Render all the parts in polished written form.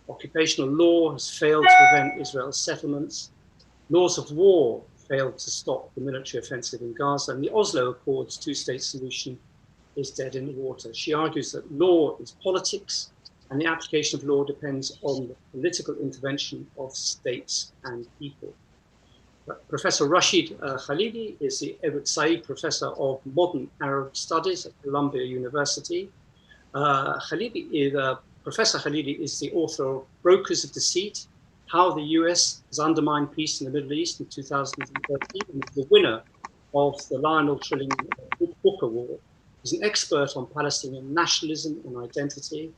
Occupational law has failed to prevent Israel's settlements. Laws of war failed to stop the military offensive in Gaza, and the Oslo Accords two-state solution is dead in the water. She argues that law is politics, and the application of law depends on the political intervention of states and people. Professor Rashid Khalidi is the Ebert Said Professor of Modern Arab Studies at Columbia University. Professor Khalidi is the author of Brokers of Deceit, How the US has Undermined Peace in the Middle East in 2013, and the winner of the Lionel Trilling Book Award. He's an expert on Palestinian nationalism and identity,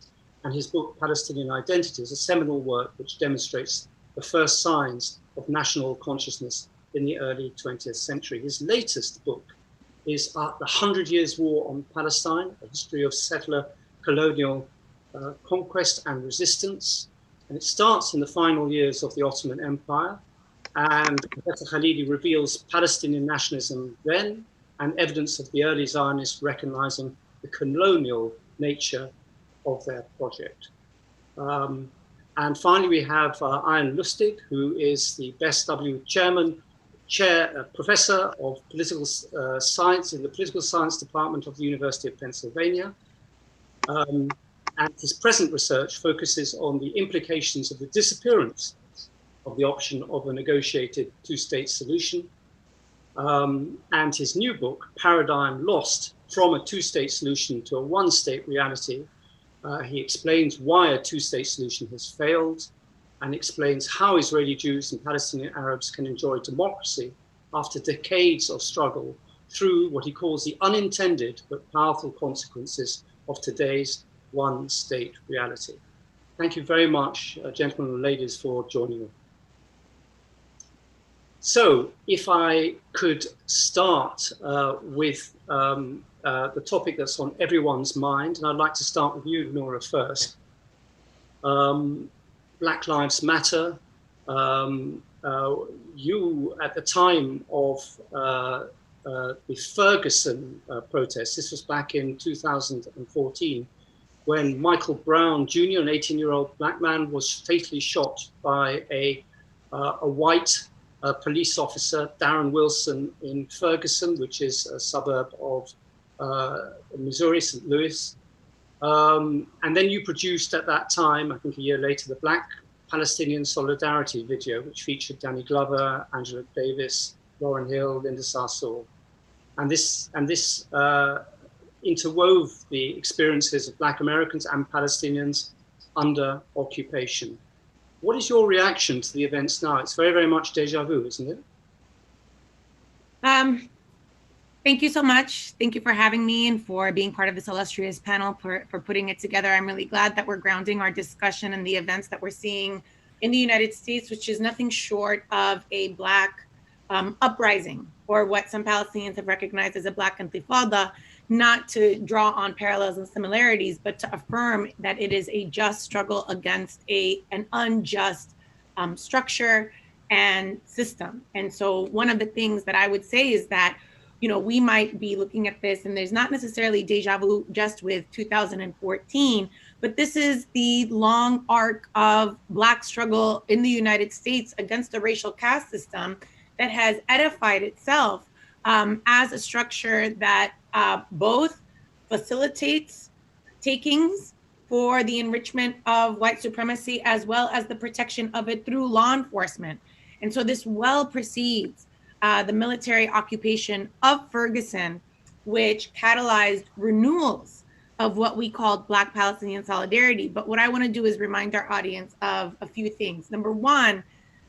and his book, Palestinian Identity, is a seminal work which demonstrates the first signs of national consciousness in the early 20th century. His latest book is The 100 Years' War on Palestine, a history of settler colonial conquest and resistance. And it starts in the final years of the Ottoman Empire. And Professor Khalidi reveals Palestinian nationalism then and evidence of the early Zionists recognizing the colonial nature of their project. And finally, we have Ian Lustick, who is the Best W Professor of Political Science in the Political Science Department of the University of Pennsylvania. And his present research focuses on the implications of the disappearance of the option of a negotiated two-state solution. And his new book, Paradigm Lost, From a Two-State Solution to a One-State Reality, he explains why a two-state solution has failed and explains how Israeli Jews and Palestinian Arabs can enjoy democracy after decades of struggle through what he calls the unintended but powerful consequences of today's one-state reality. Thank you very much, gentlemen and ladies, for joining me. So if I could start with the topic that's on everyone's mind, and I'd like to start with you, Noura, first. Black Lives Matter. You, at the time of the Ferguson protests, this was back in 2014, when Michael Brown Jr., an 18-year-old black man, was fatally shot by a white police officer, Darren Wilson, in Ferguson, which is a suburb of Missouri, St. Louis. And then you produced at that time, I think a year later, the Black Palestinian Solidarity video, which featured Danny Glover, Angela Davis, Lauryn Hill, Linda Sarsour. And this interwove the experiences of Black Americans and Palestinians under occupation. What is your reaction to the events now? It's very, very much deja vu, isn't it? Thank you so much. Thank you for having me and for being part of this illustrious panel, for putting it together. I'm really glad that we're grounding our discussion in the events that we're seeing in the United States, which is nothing short of a Black uprising, or what some Palestinians have recognized as a Black intifada, not to draw on parallels and similarities, but to affirm that it is a just struggle against an unjust structure and system. And so one of the things that I would say is that, you know, we might be looking at this, and there's not necessarily deja vu just with 2014, but this is the long arc of Black struggle in the United States against the racial caste system that has edified itself as a structure that both facilitates takings for the enrichment of white supremacy, as well as the protection of it through law enforcement. And so this well precedes the military occupation of Ferguson, which catalyzed renewals of what we called Black Palestinian solidarity. But what I want to do is remind our audience of a few things. Number one,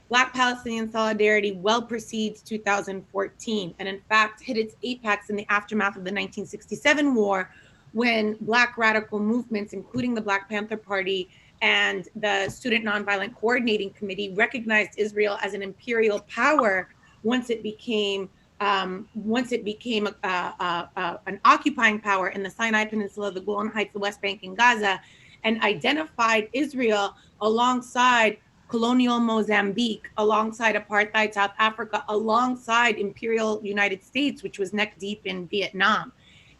Black Palestinian solidarity well precedes 2014, and in fact hit its apex in the aftermath of the 1967 war, when Black radical movements, including the Black Panther Party and the Student Nonviolent Coordinating Committee, recognized Israel as an imperial power once it became an occupying power in the Sinai Peninsula, the Golan Heights, the West Bank, and Gaza, and identified Israel alongside colonial Mozambique, alongside apartheid South Africa, alongside imperial United States, which was neck deep in Vietnam.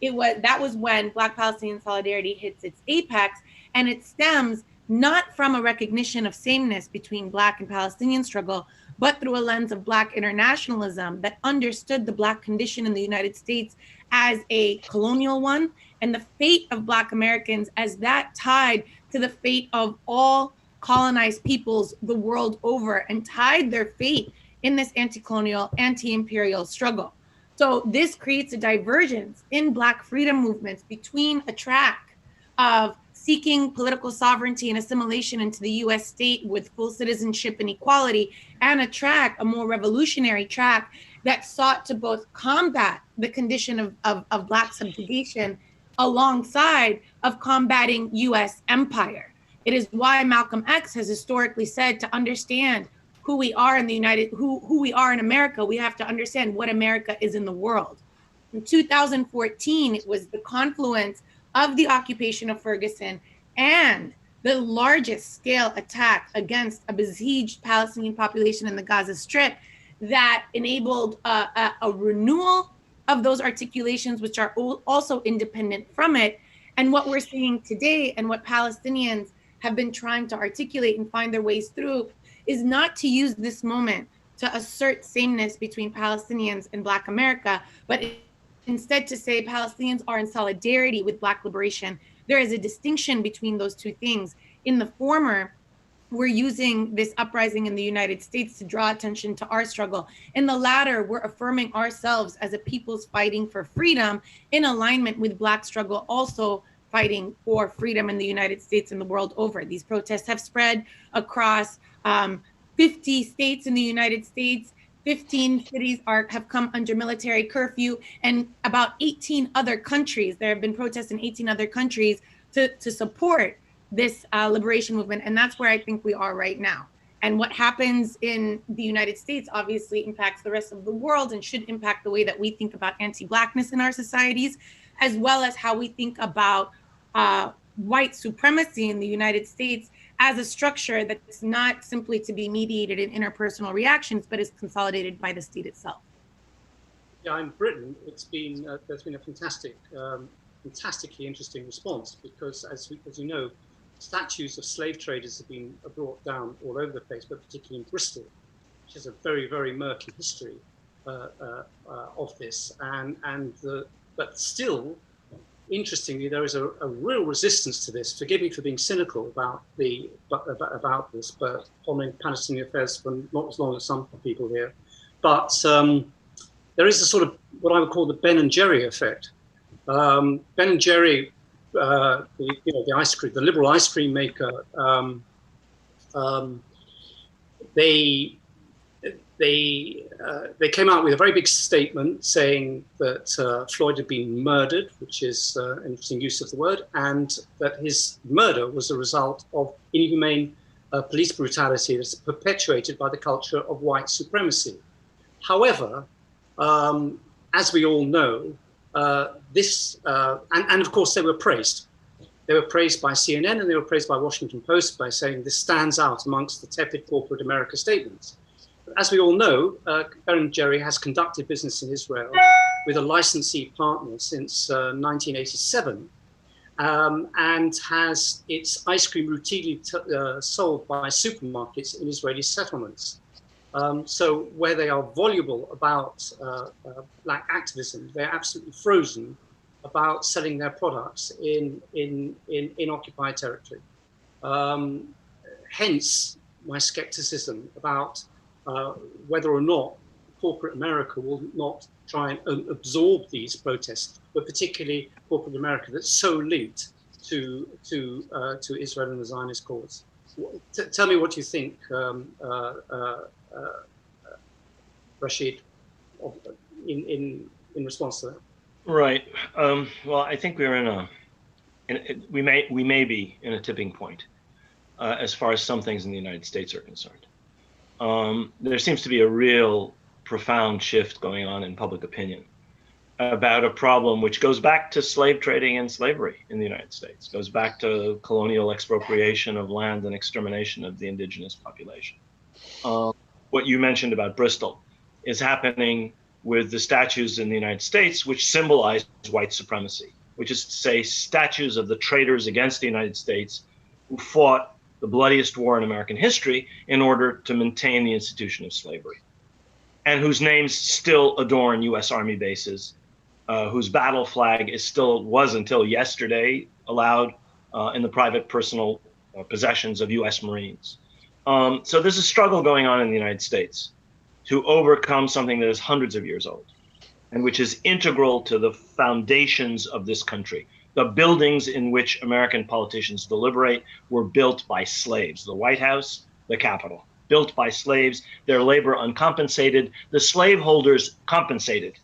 That was when Black Palestinian solidarity hits its apex, and it stems not from a recognition of sameness between Black and Palestinian struggle, but through a lens of Black internationalism that understood the Black condition in the United States as a colonial one, and the fate of Black Americans as that tied to the fate of all colonized peoples the world over, and tied their fate in this anti-colonial, anti-imperial struggle. So this creates a divergence in Black freedom movements between a track of seeking political sovereignty and assimilation into the US state with full citizenship and equality, and a track, a more revolutionary track, that sought to both combat the condition of Black subjugation alongside of combating US empire. It is why Malcolm X has historically said, to understand who we are in the who we are in America, we have to understand what America is in the world. In 2014, it was the confluence of the occupation of Ferguson and the largest scale attack against a besieged Palestinian population in the Gaza Strip that enabled a renewal of those articulations, which are also independent from it. And what we're seeing today, and what Palestinians have been trying to articulate and find their ways through, is not to use this moment to assert sameness between Palestinians and Black America, but instead to say Palestinians are in solidarity with Black liberation. There is a distinction between those two things. In the former, we're using this uprising in the United States to draw attention to our struggle. In the latter, we're affirming ourselves as a people's fighting for freedom in alignment with Black struggle, also fighting for freedom in the United States and the world over. These protests have spread across 50 states in the United States. 15 cities have come under military curfew, and about 18 other countries. There have been protests in 18 other countries to support this liberation movement. And that's where I think we are right now. And what happens in the United States obviously impacts the rest of the world, and should impact the way that we think about anti-Blackness in our societies, as well as how we think about white supremacy in the United States as a structure that's not simply to be mediated in interpersonal reactions, but is consolidated by the state itself. Yeah, in Britain, it's been there's been a fantastically interesting response, because as you know, statues of slave traders have been brought down all over the place, but particularly in Bristol, which is a very, very murky history of this, but still, interestingly, there is a real resistance to this. Forgive me for being cynical about this, but following Palestinian affairs for not as long as some people here. But there is a sort of what I would call the Ben and Jerry effect. Ben and Jerry, the ice cream, the liberal ice cream maker, they came out with a very big statement saying that Floyd had been murdered, which is an interesting use of the word, and that his murder was a result of inhumane police brutality that's perpetuated by the culture of white supremacy. However, as we all know, and of course they were praised. They were praised by CNN and they were praised by Washington Post by saying this stands out amongst the tepid corporate America statements. As we all know, Ben & Jerry has conducted business in Israel with a licensee partner since 1987, and has its ice cream routinely sold by supermarkets in Israeli settlements. So where they are voluble about Black activism, they're absolutely frozen about selling their products in occupied territory. Hence my skepticism about whether or not corporate America will not try and absorb these protests, but particularly corporate America that's so linked to Israel and the Zionist cause. Tell me what you think, Rashid, in response to that. Right. Well, I think we're we may be in a tipping point as far as some things in the United States are concerned. There seems to be a real profound shift going on in public opinion about a problem which goes back to slave trading and slavery in the United States, goes back to colonial expropriation of land and extermination of the indigenous population. What you mentioned about Bristol is happening with the statues in the United States, which symbolize white supremacy, which is to say statues of the traitors against the United States who fought the bloodiest war in American history in order to maintain the institution of slavery, and whose names still adorn U.S. Army bases, whose battle flag was until yesterday allowed in the private personal possessions of U.S. Marines. So there's a struggle going on in the United States to overcome something that is hundreds of years old and which is integral to the foundations of this country. The buildings in which American politicians deliberate were built by slaves. The White House, the Capitol, built by slaves, their labor uncompensated, the slaveholders compensated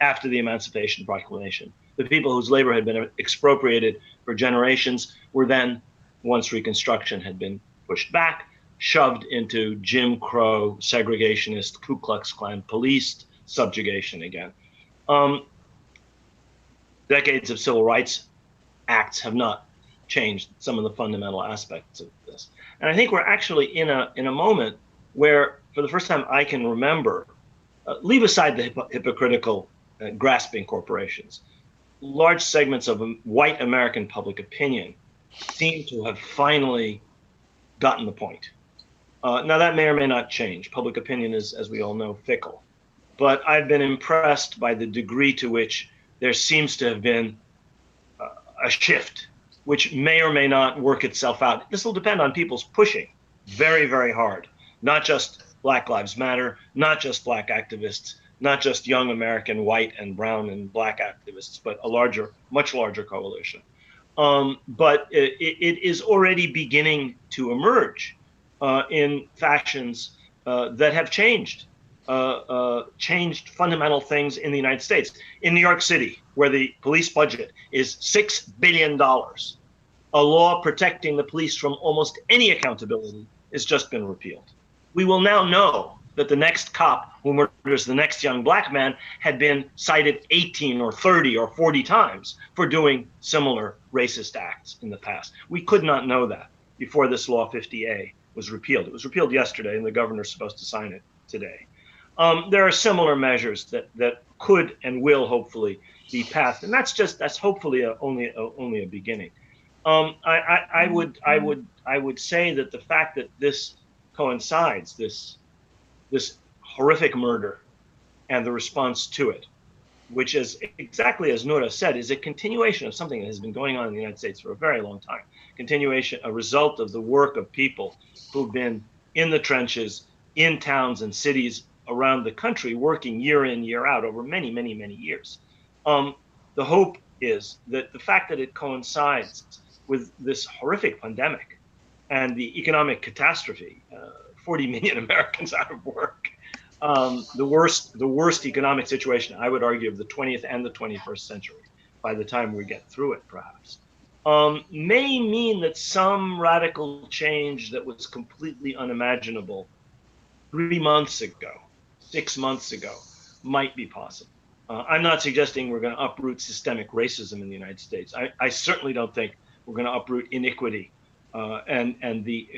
after the Emancipation Proclamation. The people whose labor had been expropriated for generations were then, once Reconstruction had been pushed back, shoved into Jim Crow, segregationist, Ku Klux Klan, policed subjugation again. Decades of civil rights acts have not changed some of the fundamental aspects of this. And I think we're actually in a moment where, for the first time I can remember, leave aside the hypocritical grasping corporations, large segments of white American public opinion seem to have finally gotten the point. Now that may or may not change. Public opinion is, as we all know, fickle. But I've been impressed by the degree to which there seems to have been a shift, which may or may not work itself out. This will depend on people's pushing very, very hard. Not just Black Lives Matter, not just Black activists, not just young American white and brown and Black activists, but a larger, much larger coalition. But it is already beginning to emerge in fashions that have changed fundamental things in the United States. In New York City, where the police budget is $6 billion, a law protecting the police from almost any accountability has just been repealed. We will now know that the next cop who murders the next young Black man had been cited 18 or 30 or 40 times for doing similar racist acts in the past. We could not know that before this Law 50A was repealed. It was repealed yesterday, and the governor's supposed to sign it today. There are similar measures that could and will hopefully be passed, and that's hopefully only a beginning. I would say that the fact that this coincides, this horrific murder and the response to it, which is exactly as Noura said, is a continuation of something that has been going on in the United States for a very long time. Continuation, a result of the work of people who've been in the trenches, in towns and cities around the country, working year in, year out over many, many, many years. The hope is that the fact that it coincides with this horrific pandemic and the economic catastrophe, 40 million Americans out of work, the worst economic situation, I would argue, of the 20th and the 21st century, by the time we get through it, perhaps, may mean that some radical change that was completely unimaginable 3 months ago, 6 months ago, might be possible. I'm not suggesting we're going to uproot systemic racism in the United States. I certainly don't think we're going to uproot iniquity and the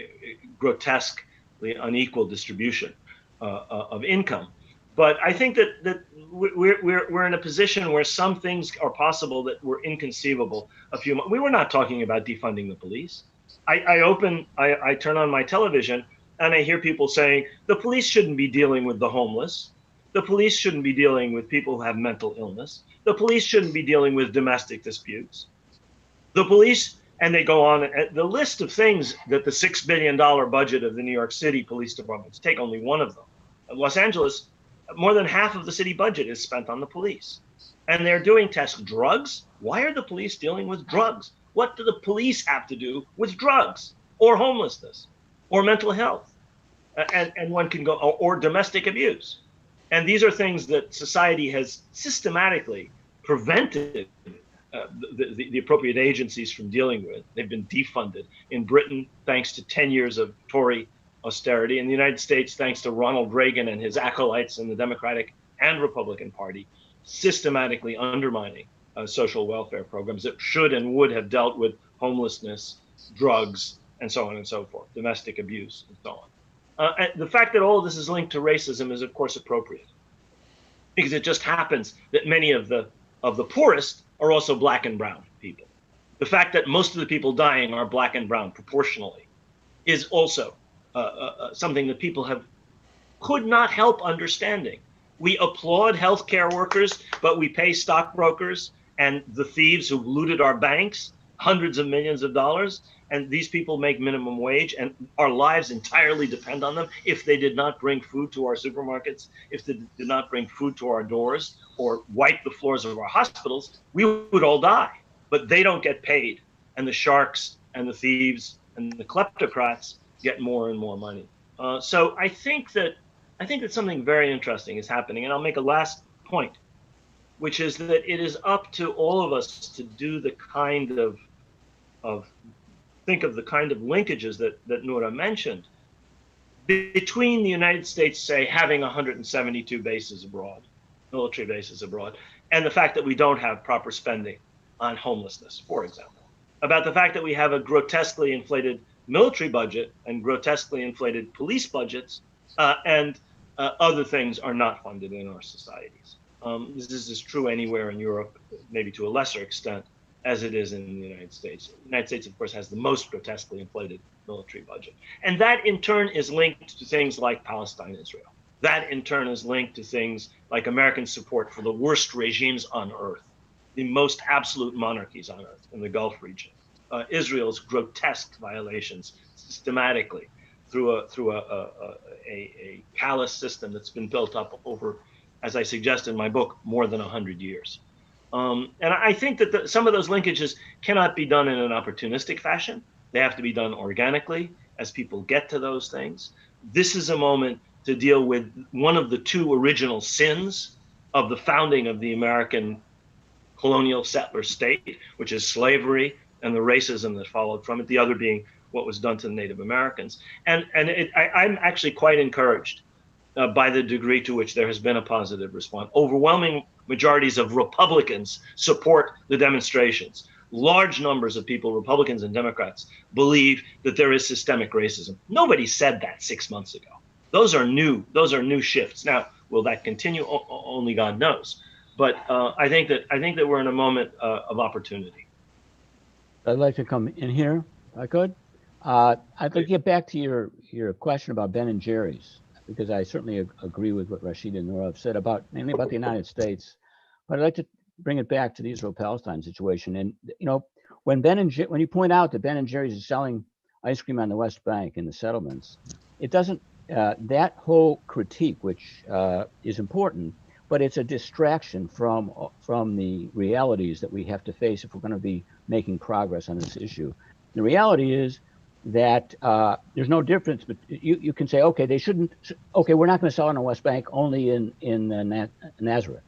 grotesquely unequal distribution of income. But I think that we're in a position where some things are possible that were inconceivable a few months. We were not talking about defunding the police. I turn on my television and I hear people saying the police shouldn't be dealing with the homeless. The police shouldn't be dealing with people who have mental illness. The police shouldn't be dealing with domestic disputes. The police, and they go on, the list of things that the $6 billion budget of the New York City Police Department, take only one of them. Los Angeles, more than half of the city budget is spent on the police. And they're doing tests. Drugs? Why are the police dealing with drugs? What do the police have to do with drugs or homelessness or mental health? And one can go, or domestic abuse. And these are things that society has systematically prevented the appropriate agencies from dealing with. They've been defunded. In Britain, thanks to 10 years of Tory austerity. In the United States, thanks to Ronald Reagan and his acolytes in the Democratic and Republican Party, systematically undermining social welfare programs that should and would have dealt with homelessness, drugs, and so on and so forth, domestic abuse, and so on. The fact that all of this is linked to racism is, of course, appropriate, because it just happens that many of the poorest are also Black and brown people. The fact that most of the people dying are Black and brown proportionally is also something that people could not help understanding. We applaud healthcare workers, but we pay stockbrokers and the thieves who looted our banks hundreds of millions of dollars, and these people make minimum wage, and our lives entirely depend on them. If they did not bring food to our supermarkets, if they did not bring food to our doors or wipe the floors of our hospitals, we would all die. But they don't get paid, and the sharks and the thieves and the kleptocrats get more and more money. So I think that something very interesting is happening, and I'll make a last point, which is that it is up to all of us to do the kind of think of the kind of linkages that Noura mentioned between the United States, say, having 172 bases abroad, military bases abroad, and the fact that we don't have proper spending on homelessness, for example, about the fact that we have a grotesquely inflated military budget and grotesquely inflated police budgets, and other things are not funded in our societies. This is true anywhere in Europe, maybe to a lesser extent, as it is in the United States. The United States, of course, has the most grotesquely inflated military budget. And that, in turn, is linked to things like Palestine, Israel. That, in turn, is linked to things like American support for the worst regimes on earth, the most absolute monarchies on earth in the Gulf region. Israel's grotesque violations systematically through a callous system that's been built up over, as I suggest in my book, more than 100 years. And I think that some of those linkages cannot be done in an opportunistic fashion. They have to be done organically as people get to those things. This is a moment to deal with one of the two original sins of the founding of the American colonial settler state, which is slavery and the racism that followed from it, the other being what was done to the Native Americans. And I'm actually quite encouraged by the degree to which there has been a positive response. Overwhelming majorities of Republicans support the demonstrations. Large numbers of people, Republicans and Democrats, believe that there is systemic racism. Nobody said that 6 months ago. Those are new shifts. Now, will that continue? Only God knows. But I think that we're in a moment of opportunity. I'd like to come in here, if I could. I'd like to get back to your question about Ben and Jerry's, because I certainly agree with what Rashid and Noura have said mainly about the United States. But I'd like to bring it back to the Israel-Palestine situation. And when you point out that Ben and Jerry's is selling ice cream on the West Bank in the settlements, it doesn't. That whole critique, which is important, but it's a distraction from the realities that we have to face if we're going to be making progress on this issue. The reality is that there's no difference, but you can say, okay, they shouldn't. Okay, we're not going to sell on the West Bank, only in Nazareth.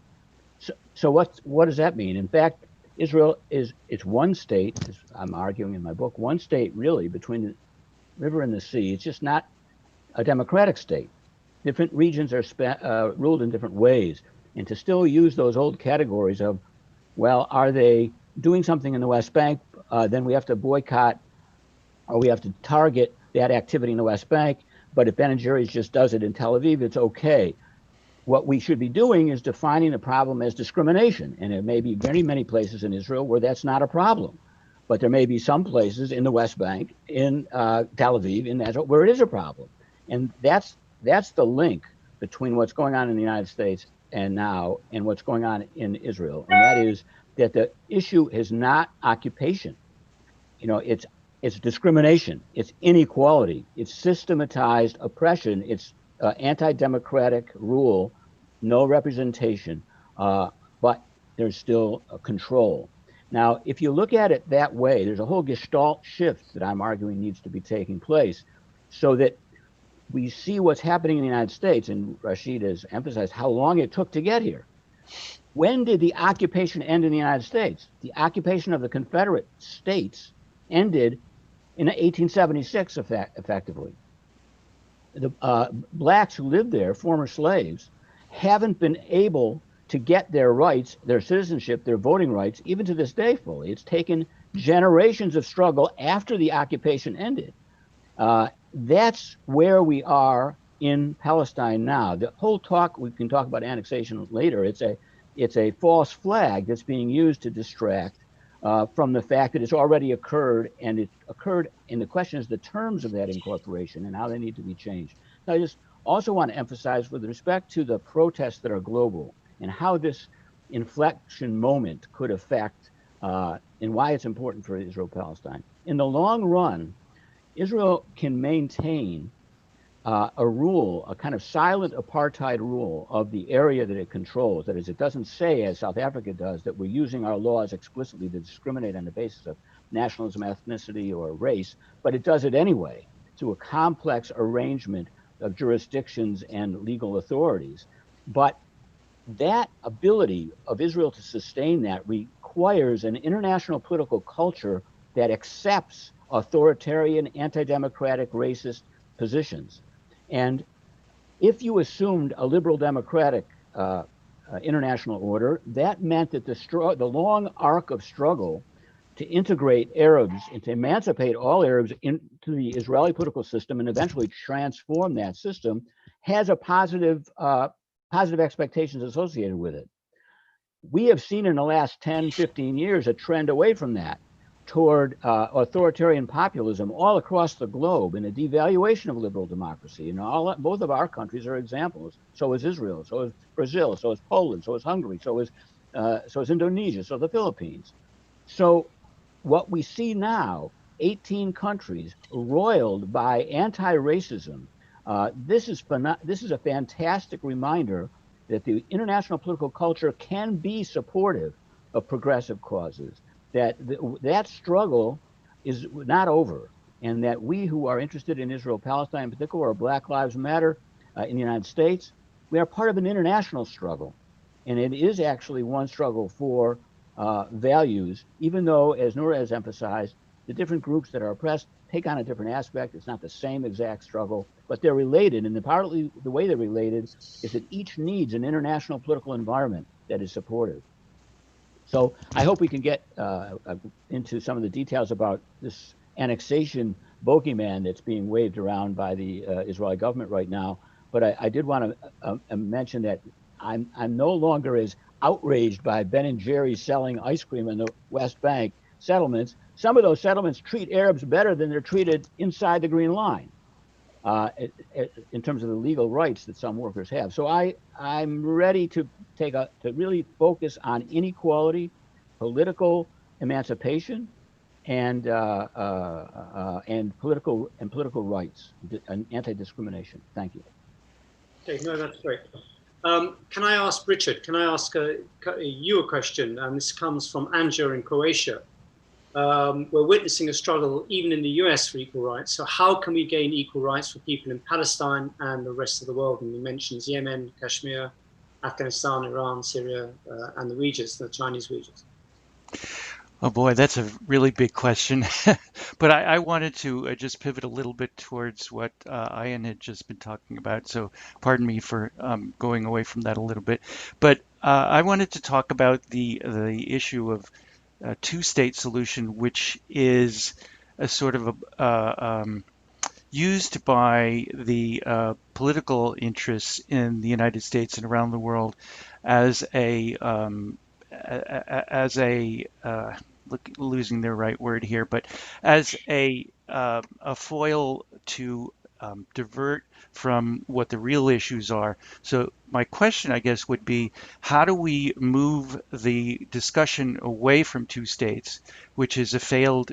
So what does that mean? In fact, Israel it's one state, as I'm arguing in my book, one state really between the river and the sea. It's just not a democratic state. Different regions are ruled in different ways, and to still use those old categories of, well, are they doing something in the West Bank? Then we have to boycott, or we have to target that activity in the West Bank. But if Ben and Jerry's just does it in Tel Aviv, it's okay. What we should be doing is defining the problem as discrimination. And there may be very many places in Israel where that's not a problem. But there may be some places in the West Bank, in Tel Aviv, in Israel, where it is a problem. And that's the link between what's going on in the United States and what's going on in Israel. And that is that the issue is not occupation. It's discrimination, it's inequality, it's systematized oppression, it's anti-democratic rule, no representation, but there's still a control. Now, if you look at it that way, there's a whole gestalt shift that I'm arguing needs to be taking place so that we see what's happening in the United States, and Rashid has emphasized how long it took to get here. When did the occupation end in the United States? The occupation of the Confederate States ended in 1876, effectively. The blacks who lived there, former slaves, haven't been able to get their rights, their citizenship, their voting rights, even to this day fully. It's taken generations of struggle after the occupation ended. That's where we are in Palestine now. The whole talk, we can talk about annexation later, it's a false flag that's being used to distract from the fact that it's already occurred, and it occurred, and the question is the terms of that incorporation and how they need to be changed. Now, I just also want to emphasize with respect to the protests that are global and how this inflection moment could affect and why it's important for Israel-Palestine. In the long run, Israel can maintain a rule, a kind of silent apartheid rule of the area that it controls. That is, it doesn't say, as South Africa does, that we're using our laws explicitly to discriminate on the basis of nationalism, ethnicity, or race, but it does it anyway through a complex arrangement of jurisdictions and legal authorities. But that ability of Israel to sustain that requires an international political culture that accepts authoritarian, anti-democratic, racist positions. And if you assumed a liberal democratic international order, that meant that the long arc of struggle to integrate Arabs and to emancipate all Arabs into the Israeli political system and eventually transform that system has a positive expectations associated with it. We have seen in the last 10, 15 years a trend away from that toward authoritarian populism all across the globe and a devaluation of liberal democracy. Both of our countries are examples. So is Israel, so is Brazil, so is Poland, so is Hungary, so is Indonesia, so the Philippines. So what we see now, 18 countries roiled by anti-racism, this is a fantastic reminder that the international political culture can be supportive of progressive causes, that struggle is not over, and that we who are interested in Israel-Palestine in particular, or Black Lives Matter in the United States, we are part of an international struggle. And it is actually one struggle for values, even though, as Noura has emphasized, the different groups that are oppressed take on a different aspect. It's not the same exact struggle, but they're related. And partly the way they're related is that each needs an international political environment that is supportive. So I hope we can get into some of the details about this annexation bogeyman that's being waved around by the Israeli government right now. But I did want to mention that I'm no longer as outraged by Ben & Jerry's selling ice cream in the West Bank settlements. Some of those settlements treat Arabs better than they're treated inside the Green Line in terms of the legal rights that some workers have. So I'm ready to really focus on inequality, political emancipation, and political rights and anti-discrimination. Thank you. Okay, no, that's great. Can I ask Richard? Can I ask you a question? This comes from Anja in Croatia. We're witnessing a struggle even in the US for equal rights. So how can we gain equal rights for people in Palestine and the rest of the world? And he mentions Yemen, Kashmir, Afghanistan, Iran, Syria, and the regions, the Chinese regions. Oh boy, that's a really big question. But I wanted to just pivot a little bit towards what Ian had just been talking about. So pardon me for going away from that a little bit. But I wanted to talk about the issue of a two-state solution, which is a sort of used by the political interests in the United States and around the world as losing their right word here, but as a foil to divert from what the real issues are. So my question, I guess, would be, how do we move the discussion away from two states, which is a failed,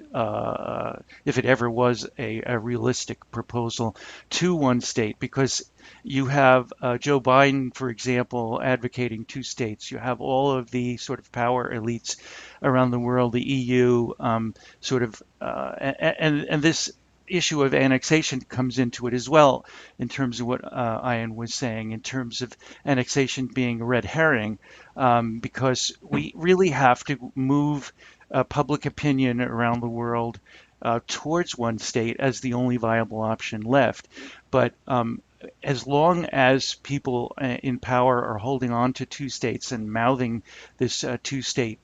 if it ever was a realistic proposal, to one state? Because you have Joe Biden, for example, advocating two states. You have all of the sort of power elites around the world, the EU, and this issue of annexation comes into it as well, in terms of what Ian was saying, in terms of annexation being a red herring, because we really have to move public opinion around the world towards one state as the only viable option left. But as long as people in power are holding on to two states and mouthing this two-state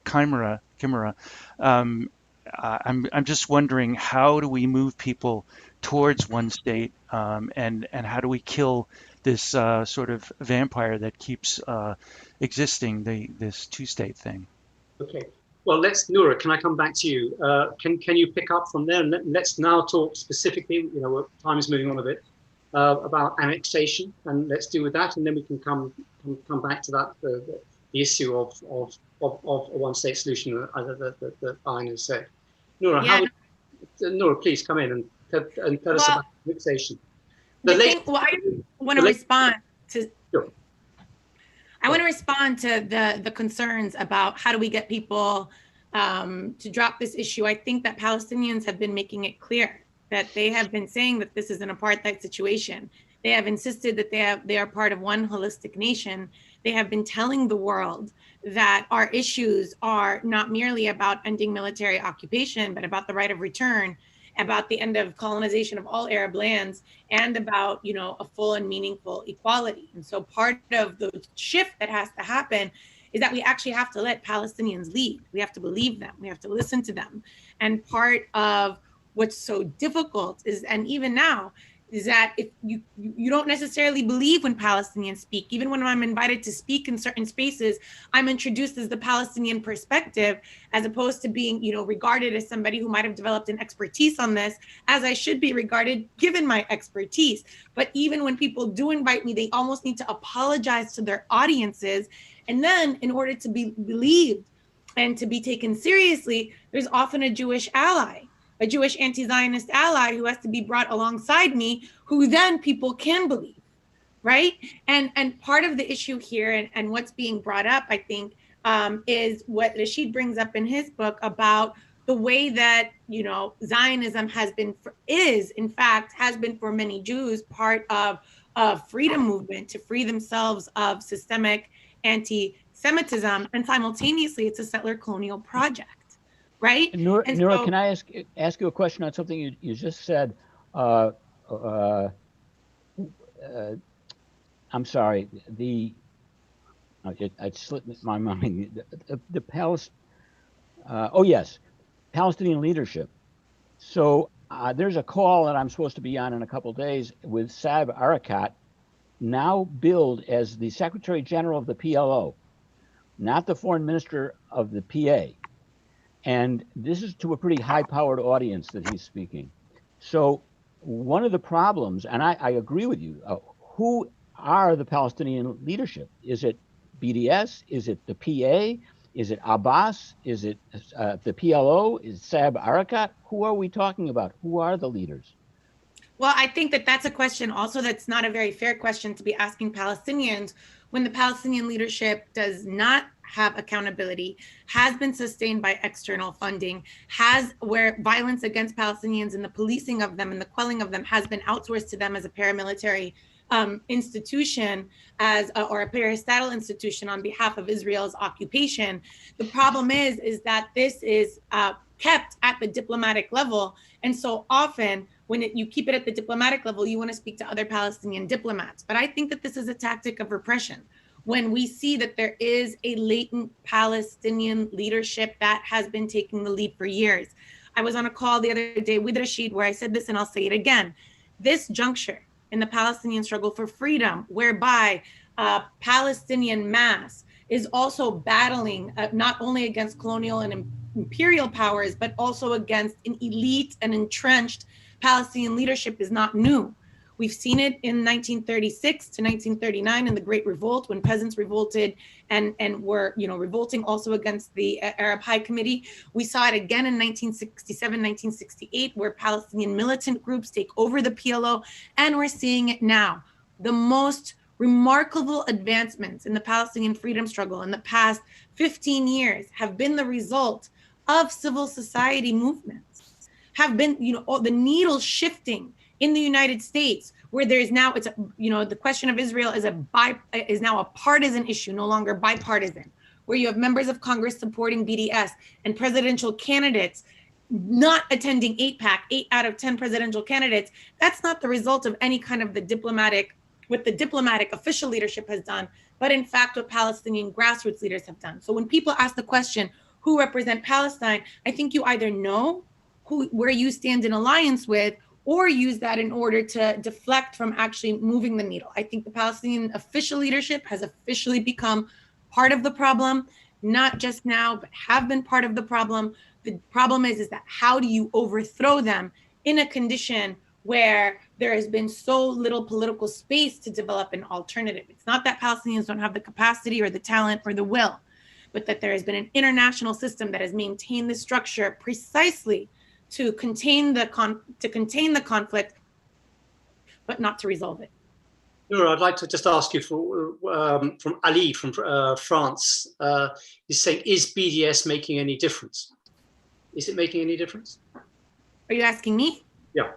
chimera, I'm just wondering, how do we move people towards one state, and how do we kill this sort of vampire that keeps existing, this two-state thing? Okay, Well, Noura, can I come back to you? Can you pick up from there? And let's now talk specifically, time is moving on a bit, about annexation, and let's deal with that, and then we can come back to that, the issue of a one-state solution that Ayn has said. Noura, Yeah. Noura, please come in and tell us about annexation. I want to respond to. Sure. I want to respond to the concerns about how do we get people to drop this issue. I think that Palestinians have been making it clear that they have been saying that this is an apartheid situation. They have insisted that they are part of one holistic nation. They have been telling the world that our issues are not merely about ending military occupation, but about the right of return, about the end of colonization of all Arab lands, and about, a full and meaningful equality. And so part of the shift that has to happen is that we actually have to let Palestinians lead. We have to believe them. We have to listen to them. And part of what's so difficult is, and even now, is that if you don't necessarily believe when Palestinians speak. Even when I'm invited to speak in certain spaces, I'm introduced as the Palestinian perspective, as opposed to being, regarded as somebody who might have developed an expertise on this, as I should be regarded given my expertise. But even when people do invite me, they almost need to apologize to their audiences. And then in order to be believed and to be taken seriously, there's often a Jewish ally, a Jewish anti-Zionist ally who has to be brought alongside me, who then people can believe, right? And part of the issue here and what's being brought up, I think, is what Rashid brings up in his book about the way that, Zionism has been for many Jews, part of a freedom movement to free themselves of systemic anti-Semitism, and simultaneously it's a settler colonial project. Right. Noura, so, can I ask you a question on something you just said? I'm sorry. It slipped my mind. Palestinian leadership. So there's a call that I'm supposed to be on in a couple of days with Noura Erekat, now billed as the Secretary General of the PLO, not the Foreign Minister of the PA. And this is to a pretty high-powered audience that he's speaking. So one of the problems, and I agree with you, who are the Palestinian leadership? Is it BDS? Is it the PA? Is it Abbas? Is it the PLO? Is it Noura Erekat? Who are we talking about? Who are the leaders? Well, I think that that's a question also that's not a very fair question to be asking Palestinians when the Palestinian leadership does not have accountability, has been sustained by external funding, where violence against Palestinians and the policing of them and the quelling of them has been outsourced to them as a paramilitary institution, or a parastatal institution on behalf of Israel's occupation. The problem is that this is kept at the diplomatic level, and so often when you keep it at the diplomatic level, you want to speak to other Palestinian diplomats. But I think that this is a tactic of repression. When we see that there is a latent Palestinian leadership that has been taking the lead for years. I was on a call the other day with Rashid where I said this, and I'll say it again. This juncture in the Palestinian struggle for freedom, whereby Palestinian mass is also battling not only against colonial and imperial powers, but also against an elite and entrenched Palestinian leadership, is not new. We've seen it in 1936 to 1939 in the Great Revolt, when peasants revolted and were, revolting also against the Arab High Committee. We saw it again in 1967, 1968, where Palestinian militant groups take over the PLO, and we're seeing it now. The most remarkable advancements in the Palestinian freedom struggle in the past 15 years have been the result of civil society movements, have been, the needle shifting in the United States, where there is now, the question of Israel is now a partisan issue, no longer bipartisan, where you have members of Congress supporting BDS and presidential candidates not attending AIPAC, 8 out of 10 presidential candidates. That's not the result of any kind of what the diplomatic official leadership has done, but in fact, what Palestinian grassroots leaders have done. So when people ask the question, who represent Palestine, I think you either know where you stand in alliance with, or use that in order to deflect from actually moving the needle. I think the Palestinian official leadership has officially become part of the problem. not just now, but have been part of the problem. The problem is that how do you overthrow them in a condition where there has been so little political space to develop an alternative? It's not that Palestinians don't have the capacity or the talent or the will, but that there has been an international system that has maintained the structure precisely to contain the conflict, but not to resolve it. Noura, I'd like to just ask you from Ali from France. He's saying, is BDS making any difference? Is it making any difference? Are you asking me? Yeah.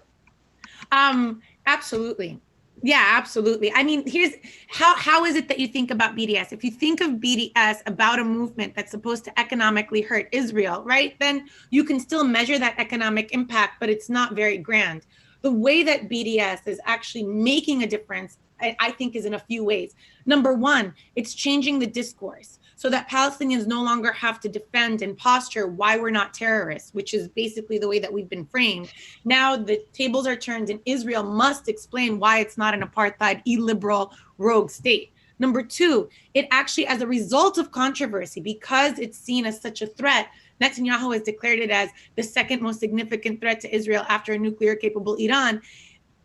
Absolutely. Yeah, absolutely. I mean, here's how is it that you think about BDS? If you think of BDS about a movement that's supposed to economically hurt Israel, right? Then you can still measure that economic impact, but it's not very grand. The way that BDS is actually making a difference, I think, is in a few ways. Number one, it's changing the discourse so that Palestinians no longer have to defend and posture why we're not terrorists, which is basically the way that we've been framed. Now the tables are turned and Israel must explain why it's not an apartheid, illiberal, rogue state. Number two, it actually, as a result of controversy, because it's seen as such a threat, Netanyahu has declared it as the second most significant threat to Israel after a nuclear-capable Iran.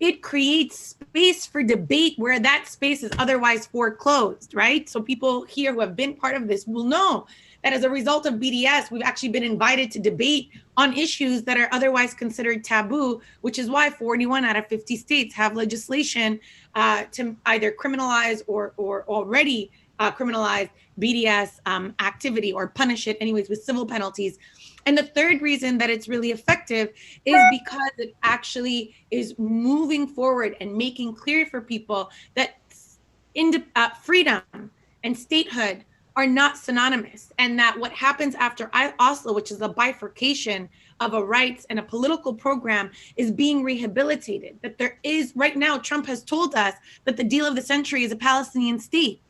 It creates space for debate where that space is otherwise foreclosed, right? So people here who have been part of this will know that as a result of BDS, we've actually been invited to debate on issues that are otherwise considered taboo, which is why 41 out of 50 states have legislation to either criminalize or already criminalize BDS activity or punish it anyways with civil penalties. And the third reason that it's really effective is because it actually is moving forward and making clear for people that freedom and statehood are not synonymous, and that what happens after Oslo, which is a bifurcation of a rights and a political program, is being rehabilitated. That there is, right now, Trump has told us that the deal of the century is a Palestinian state.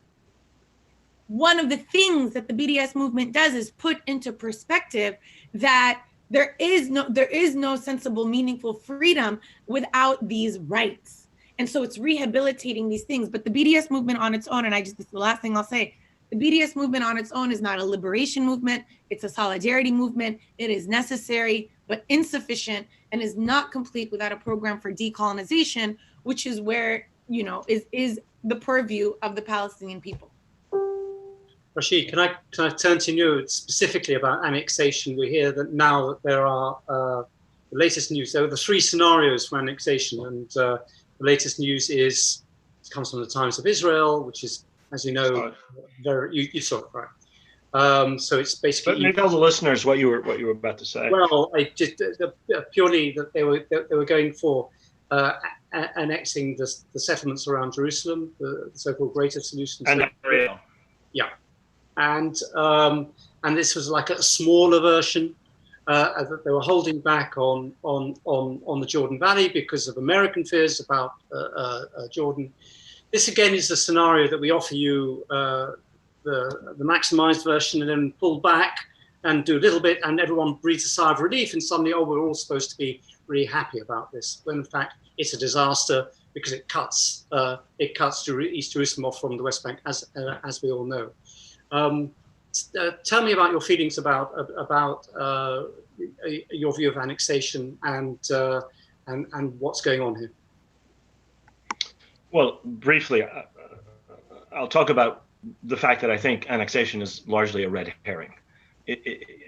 One of the things that the BDS movement does is put into perspective that there is no sensible, meaningful freedom without these rights. And so it's rehabilitating these things. But the BDS movement on its own, and this is the last thing I'll say, the BDS movement on its own is not a liberation movement. It's a solidarity movement. It is necessary, but insufficient, and is not complete without a program for decolonization, which is where, is the purview of the Palestinian people. Rashid, can I turn to you specifically about annexation? We hear that now that there are the latest news. There were the three scenarios for annexation, and the latest news comes from the Times of Israel, which is, as you know, you saw it, right? So it's basically. But maybe tell the listeners what you were about to say. Well, I just purely that they were going for annexing the settlements around Jerusalem, the so-called Greater Solution. And yeah. And this was like a smaller version that they were holding back on the Jordan Valley because of American fears about Jordan. This again is the scenario that we offer you the maximized version and then pull back and do a little bit, and everyone breathes a sigh of relief, and suddenly, we're all supposed to be really happy about this, when in fact it's a disaster because it cuts East Jerusalem off from the West Bank, as we all know. Tell me about your feelings about your view of annexation and what's going on here. Well, briefly, I'll talk about the fact that I think annexation is largely a red herring.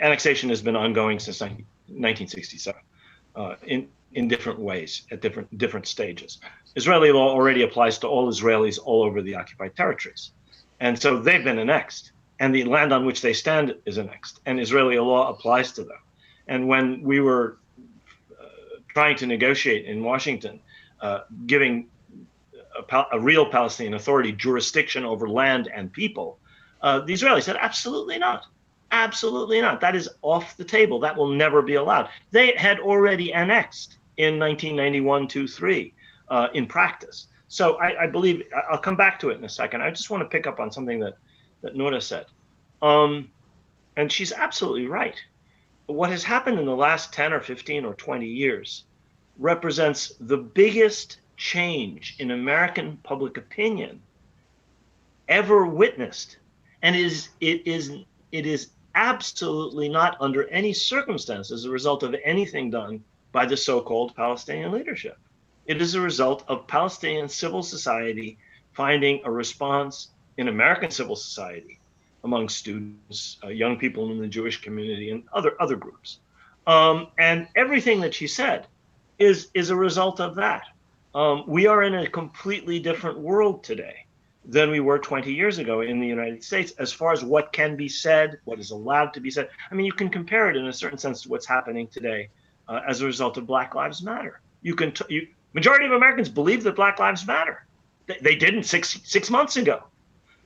Annexation has been ongoing since 1967 in different ways at different stages. Israeli law already applies to all Israelis all over the occupied territories. And so they've been annexed, and the land on which they stand is annexed, and Israeli law applies to them. And when we were trying to negotiate in Washington, giving a real Palestinian Authority jurisdiction over land and people, the Israelis said, absolutely not. Absolutely not. That is off the table. That will never be allowed. They had already annexed in 1991-2-3 in practice. So I believe, I'll come back to it in a second. I just want to pick up on something that Noura said. And she's absolutely right. What has happened in the last 10 or 15 or 20 years represents the biggest change in American public opinion ever witnessed. And it is it is absolutely not under any circumstances a result of anything done by the so-called Palestinian leadership. It is a result of Palestinian civil society finding a response in American civil society, among students, young people in the Jewish community, and other groups. And everything that she said is a result of that. We are in a completely different world today than we were 20 years ago in the United States as far as what can be said, what is allowed to be said. I mean, you can compare it in a certain sense to what's happening today as a result of Black Lives Matter. Majority of Americans believe that Black Lives Matter. They didn't six months ago.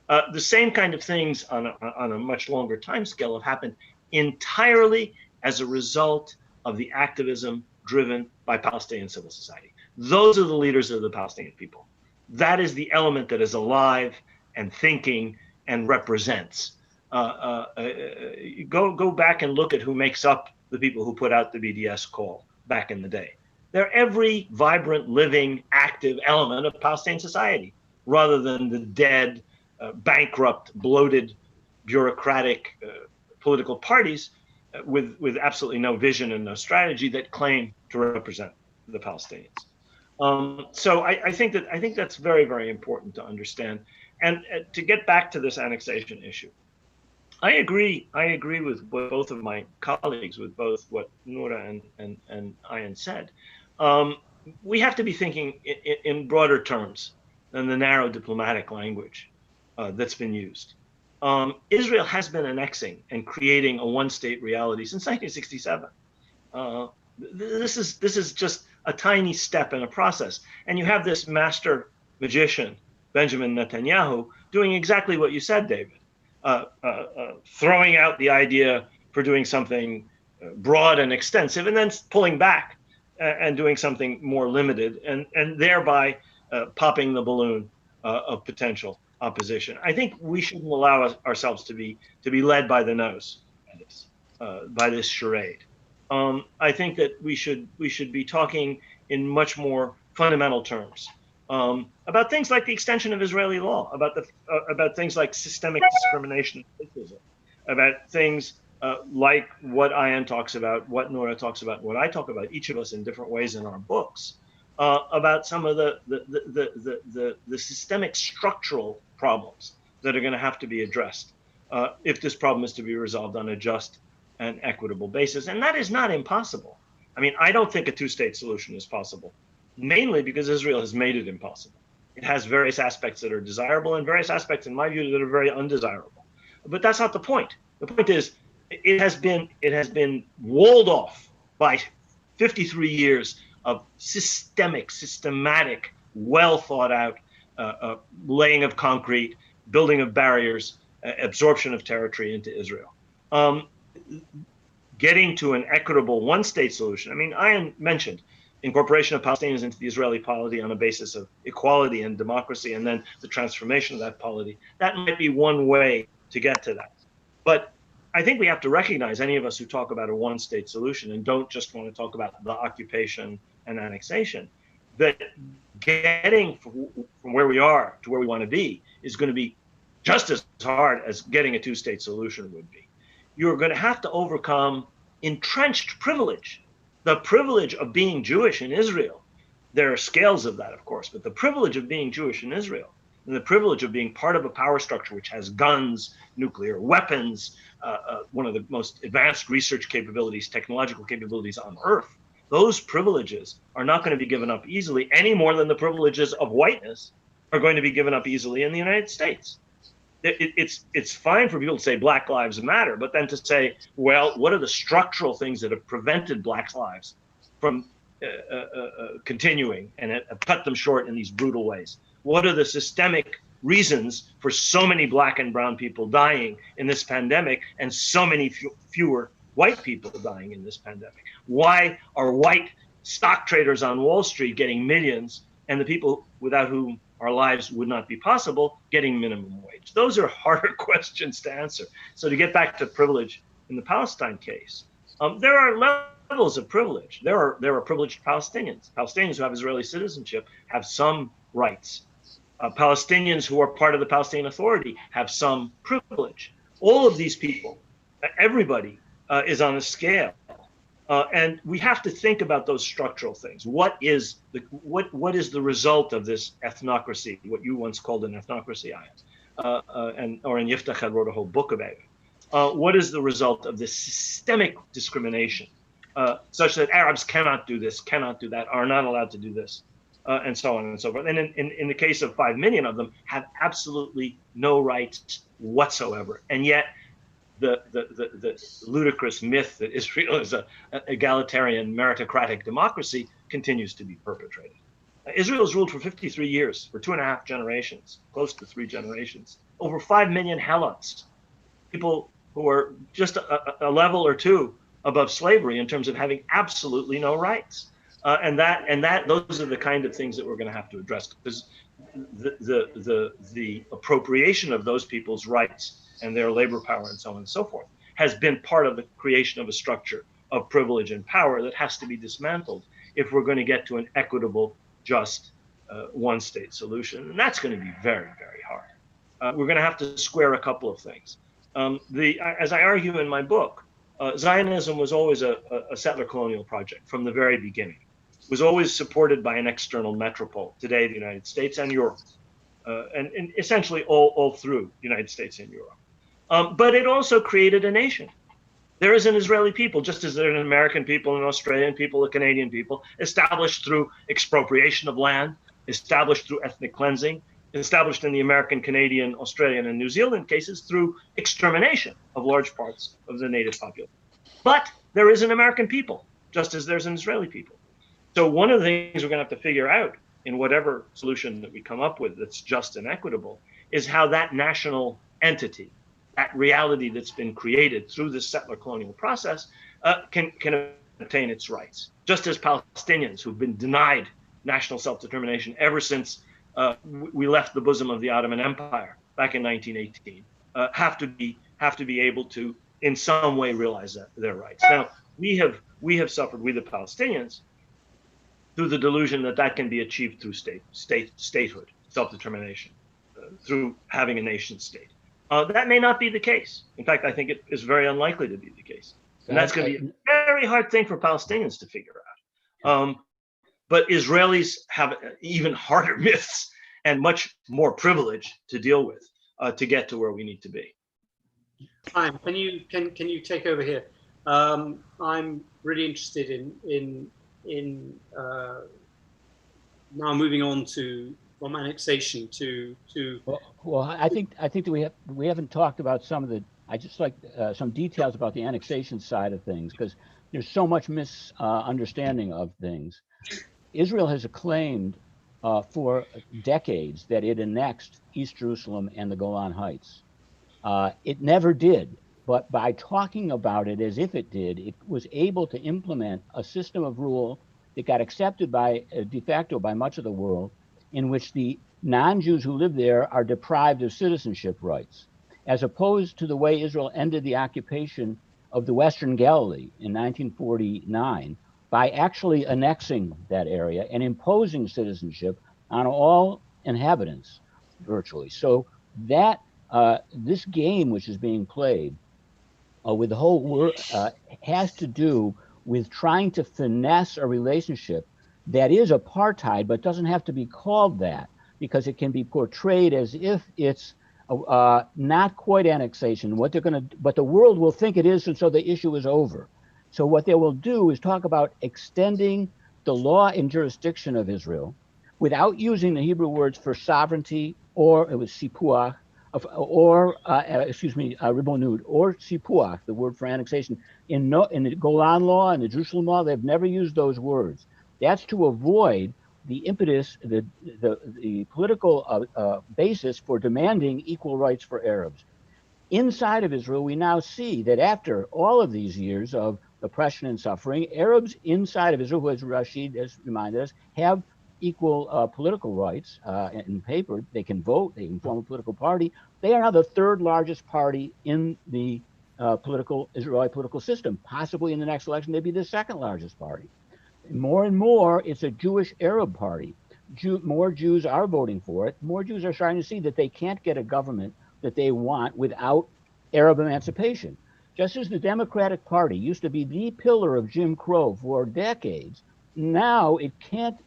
The same kind of things on a much longer time scale have happened entirely as a result of the activism driven by Palestinian civil society. Those are the leaders of the Palestinian people. That is the element that is alive and thinking and represents. Go back and look at who makes up the people who put out the BDS call back in the day. They're every vibrant, living, active element of Palestinian society, rather than the dead, bankrupt, bloated, bureaucratic political parties with absolutely no vision and no strategy that claim to represent the Palestinians. So I think that's very, very important to understand. And to get back to this annexation issue, I agree with both of my colleagues, with both what Noura and Ayan said. We have to be thinking in broader terms than the narrow diplomatic language that's been used. Israel has been annexing and creating a one-state reality since 1967. This is just a tiny step in a process. And you have this master magician, Benjamin Netanyahu, doing exactly what you said, David, throwing out the idea for doing something broad and extensive, and then pulling back and doing something more limited, and thereby popping the balloon of potential opposition. I think we shouldn't allow ourselves to be led by the nose by this charade. I think that we should be talking in much more fundamental terms about things like the extension of Israeli law, about things like systemic discrimination and racism, about things like what Ayan talks about, what Noura talks about, what I talk about, each of us in different ways in our books, about some of the systemic structural problems that are going to have to be addressed if this problem is to be resolved on a just and equitable basis. And that is not impossible. I mean, I don't think a two-state solution is possible, mainly because Israel has made it impossible. It has various aspects that are desirable and various aspects, in my view, that are very undesirable. But that's not the point. The point is, it has been walled off by 53 years of systematic, well thought out laying of concrete, building of barriers, absorption of territory into Israel. Getting to an equitable one-state solution. I mean, Ayan mentioned incorporation of Palestinians into the Israeli polity on a basis of equality and democracy, and then the transformation of that polity. That might be one way to get to that. But I think we have to recognize, any of us who talk about a one-state solution and don't just want to talk about the occupation and annexation, that getting from where we are to where we want to be is going to be just as hard as getting a two-state solution would be. You're going to have to overcome entrenched privilege, the privilege of being Jewish in Israel. There are scales of that, of course, but the privilege of being Jewish in Israel and the privilege of being part of a power structure which has guns, nuclear weapons, one of the most advanced research capabilities, technological capabilities on earth. Those privileges are not going to be given up easily, any more than the privileges of whiteness are going to be given up easily in the United States. It's fine for people to say Black Lives Matter, but then to say, well, what are the structural things that have prevented Black lives from continuing and have cut them short in these brutal ways? What are the systemic reasons for so many Black and brown people dying in this pandemic and so many fewer white people dying in this pandemic? Why are white stock traders on Wall Street getting millions and the people without whom our lives would not be possible getting minimum wage? Those are harder questions to answer. So to get back to privilege in the Palestine case, there are levels of privilege. There are privileged Palestinians. Palestinians who have Israeli citizenship have some rights. Palestinians who are part of the Palestinian Authority have some privilege. all of these people, everybody is on a scale. And we have to think about those structural things. What is the result of this ethnocracy, what you once called an ethnocracy, and Yiftach had wrote a whole book about it. What is the result of this systemic discrimination, such that Arabs cannot do this, cannot do that, are not allowed to do this, and so on and so forth. And in the case of 5 million of them, have absolutely no rights whatsoever. And yet, the ludicrous myth that Israel is an egalitarian meritocratic democracy continues to be perpetrated. Israel's ruled for 53 years, for 2.5 generations, close to 3 generations, over 5 million helots, people who are just a level or two above slavery in terms of having absolutely no rights. And those are the kind of things that we're going to have to address, because the appropriation of those people's rights and their labor power and so on and so forth has been part of the creation of a structure of privilege and power that has to be dismantled if we're going to get to an equitable, just one-state solution. And that's going to be very, very hard. We're going to have to square a couple of things. As I argue in my book, Zionism was always a settler colonial project from the very beginning. It was always supported by an external metropole, today the United States and Europe, and essentially all through the United States and Europe. But it also created a nation. There is an Israeli people, just as there are an American people, an Australian people, a Canadian people, established through expropriation of land, established through ethnic cleansing, established in the American, Canadian, Australian, and New Zealand cases through extermination of large parts of the native population. But there is an American people, just as there's an Israeli people. So one of the things we're going to have to figure out in whatever solution that we come up with that's just and equitable is how that national entity, that reality that's been created through this settler colonial process, can obtain its rights. Just as Palestinians who've been denied national self-determination ever since we left the bosom of the Ottoman Empire back in 1918, have to be able to in some way realize their rights. Now we have suffered, we the Palestinians, through the delusion that can be achieved through statehood, self-determination, through having a nation state. That may not be the case. In fact, I think it is very unlikely to be the case. And that's going to be a very hard thing for Palestinians to figure out. But Israelis have even harder myths and much more privilege to deal with to get to where we need to be. Chaim, can you take over here? I'm really interested in now moving on from annexation to. Well, I think that we haven't talked about some of the. I just like some details about the annexation side of things, because there's so much misunderstanding of things. Israel has acclaimed for decades that it annexed East Jerusalem and the Golan Heights. It never did, but by talking about it as if it did, it was able to implement a system of rule that got accepted by de facto by much of the world, in which the non-Jews who live there are deprived of citizenship rights, as opposed to the way Israel ended the occupation of the Western Galilee in 1949 by actually annexing that area and imposing citizenship on all inhabitants virtually. So that this game which is being played with the whole world has to do with trying to finesse a relationship that is apartheid, but doesn't have to be called that, because it can be portrayed as if it's not quite annexation. What they're going to, but the world will think it is, and so the issue is over. So what they will do is talk about extending the law and jurisdiction of Israel without using the Hebrew words for sovereignty, or it was sipuach, or ribonut, or sipuach, the word for annexation. In the Golan law and the Jerusalem law, they've never used those words. That's to avoid the impetus, the political basis for demanding equal rights for Arabs. Inside of Israel, we now see that after all of these years of oppression and suffering, Arabs inside of Israel, who, as Rashid has reminded us, have equal political rights in paper. They can vote, they can form a political party. They are now the third largest party in the Israeli political system. Possibly in the next election, they'd be the second largest party. More and more, it's a Jewish Arab party. More Jews are voting for it. More Jews are starting to see that they can't get a government that they want without Arab emancipation. Just as the Democratic Party used to be the pillar of Jim Crow for decades, now it can't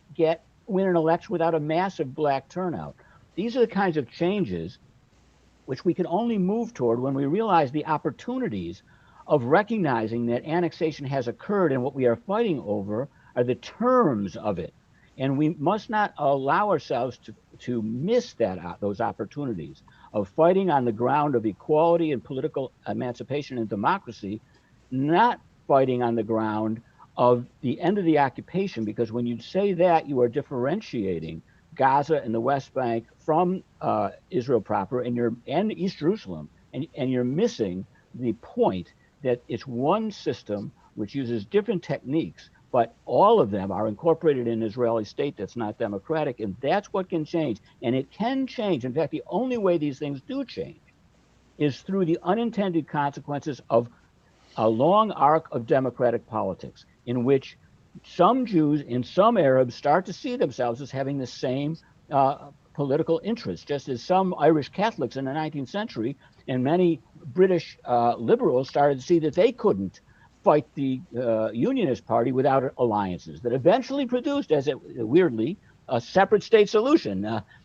win an election without a massive black turnout. These are the kinds of changes which we can only move toward when we realize the opportunities of recognizing that annexation has occurred, and what we are fighting over are the terms of it. And we must not allow ourselves to miss those opportunities of fighting on the ground of equality and political emancipation and democracy, not fighting on the ground of the end of the occupation, because when you say that, you are differentiating Gaza and the West Bank from Israel proper and East Jerusalem, and you're missing the point that it's one system which uses different techniques, but all of them are incorporated in an Israeli state that's not democratic, and that's what can change. And it can change. In fact, the only way these things do change is through the unintended consequences of a long arc of democratic politics in which some Jews and some Arabs start to see themselves as having the same political interests, just as some Irish Catholics in the 19th century and many British liberals started to see that they couldn't fight the Unionist Party without alliances that eventually produced, weirdly, a separate state solution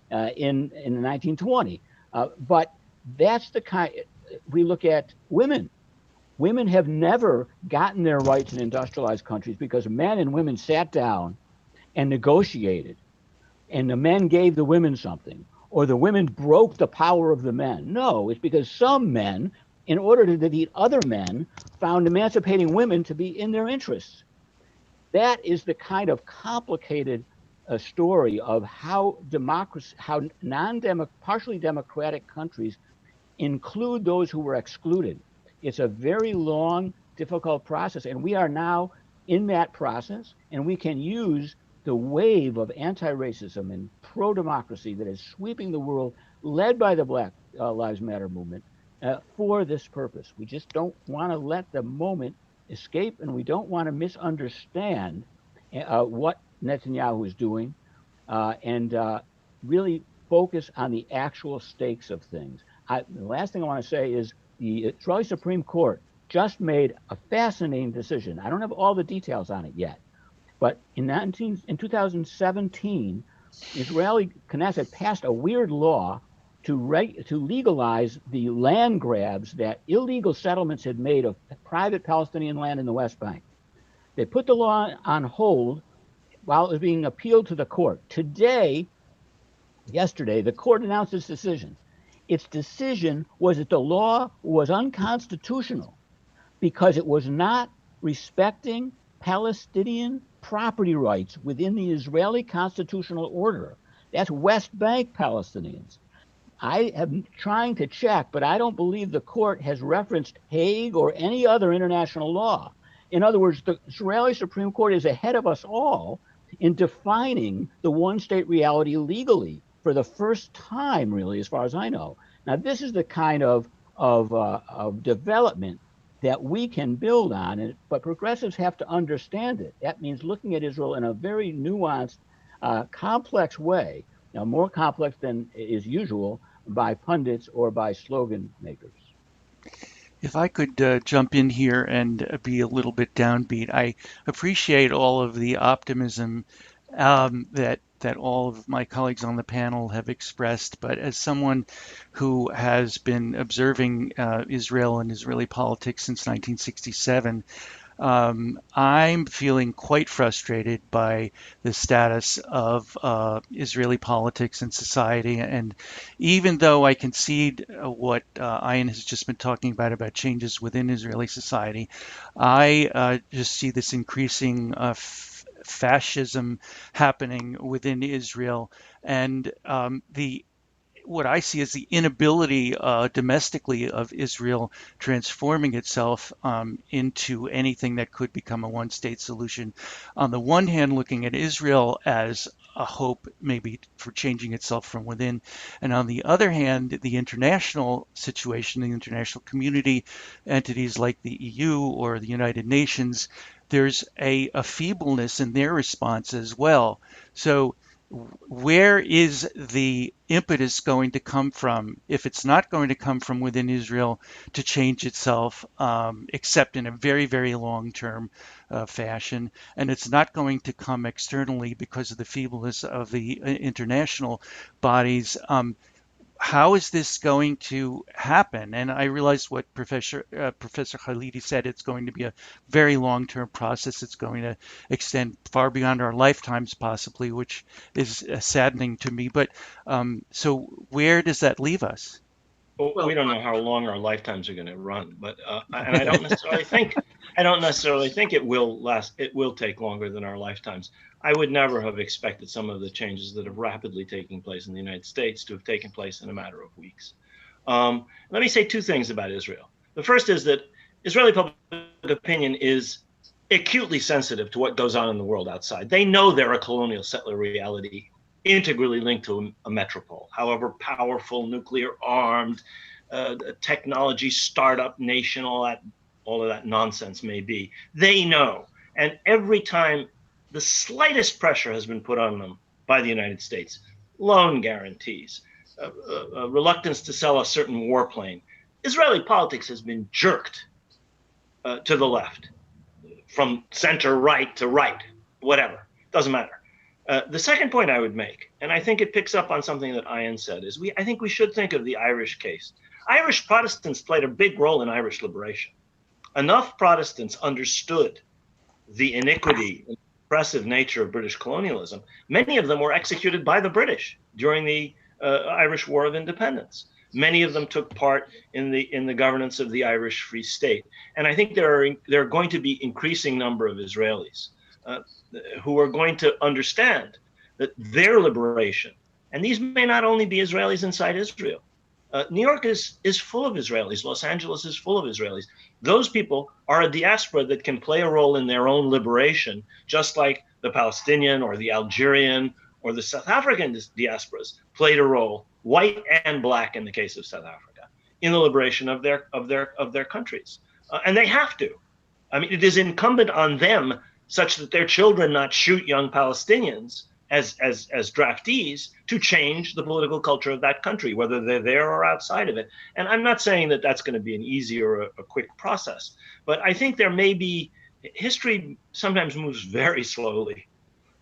in 1920. But that's the kind, we look at women. Women have never gotten their rights in industrialized countries because men and women sat down and negotiated, and the men gave the women something, or the women broke the power of the men. No, it's because some men, in order to defeat other men, found emancipating women to be in their interests. That is the kind of complicated story of how partially democratic countries include those who were excluded. It's a very long, difficult process, and we are now in that process, and we can use the wave of anti-racism and pro-democracy that is sweeping the world, led by the Black Lives Matter movement, for this purpose. We just don't want to let the moment escape, and we don't want to misunderstand what Netanyahu is doing, and really focus on the actual stakes of things. The last thing I want to say is the Israeli Supreme Court just made a fascinating decision. I don't have all the details on it yet, but in 2017, Israeli Knesset passed a weird law to legalize the land grabs that illegal settlements had made of private Palestinian land in the West Bank. They put the law on hold while it was being appealed to the court. Yesterday, the court announced its decision. Its decision was that the law was unconstitutional because it was not respecting Palestinian property rights within the Israeli constitutional order. That's West Bank Palestinians. I am trying to check, but I don't believe the court has referenced Hague or any other international law. In other words, the Israeli Supreme Court is ahead of us all in defining the one-state reality legally for the first time, really, as far as I know. Now, this is the kind of development that we can build on, but progressives have to understand it. That means looking at Israel in a very nuanced, complex way, more complex than is usual by pundits or by slogan makers. If I could jump in here and be a little bit downbeat, I appreciate all of the optimism that all of my colleagues on the panel have expressed. But as someone who has been observing Israel and Israeli politics since 1967, I'm feeling quite frustrated by the status of Israeli politics and society. And even though I concede what Ayan has just been talking about changes within Israeli society, I just see this increasing fascism happening within Israel, and what I see is the inability domestically of Israel transforming itself into anything that could become a one-state solution. On the one hand, looking at Israel as a hope maybe for changing itself from within, and on the other hand, the international situation, the international community, entities like the EU or the United Nations, there's a feebleness in their response as well. So where is the impetus going to come from if it's not going to come from within Israel to change itself, except in a very, very long-term fashion, and it's not going to come externally because of the feebleness of the international bodies. How is this going to happen? And I realize what Professor Khalidi said. It's going to be a very long-term process. It's going to extend far beyond our lifetimes, possibly, which is saddening to me. But so where does that leave us? Well, we don't know how long our lifetimes are going to run, but and I don't necessarily think it will last. It will take longer than our lifetimes. I would never have expected some of the changes that are rapidly taking place in the United States to have taken place in a matter of weeks. Let me say two things about Israel. The first is that Israeli public opinion is acutely sensitive to what goes on in the world outside. They know they're a colonial settler reality, integrally linked to a metropole, however powerful, nuclear armed, technology startup nation, all of that nonsense may be. They know. And every time the slightest pressure has been put on them by the United States, loan guarantees, reluctance to sell a certain warplane, Israeli politics has been jerked to the left, from center right to right, whatever, doesn't matter. The second point I would make, and I think it picks up on something that Ian said, is I think we should think of the Irish case. Irish Protestants played a big role in Irish liberation. Enough Protestants understood the iniquity and oppressive nature of British colonialism. Many of them were executed by the British during the Irish War of Independence. Many of them took part in the governance of the Irish Free State. And I think there are going to be increasing number of Israelis who are going to understand that their liberation, and these may not only be Israelis inside Israel. New York is full of Israelis. Los Angeles is full of Israelis. Those people are a diaspora that can play a role in their own liberation, just like the Palestinian or the Algerian or the South African diasporas played a role, white and black in the case of South Africa, in the liberation of their countries. And they have to. I mean, it is incumbent on them, such that their children not shoot young Palestinians as draftees, to change the political culture of that country, whether they're there or outside of it. And I'm not saying that that's going to be an easy or a quick process, but I think there may be, history sometimes moves very slowly,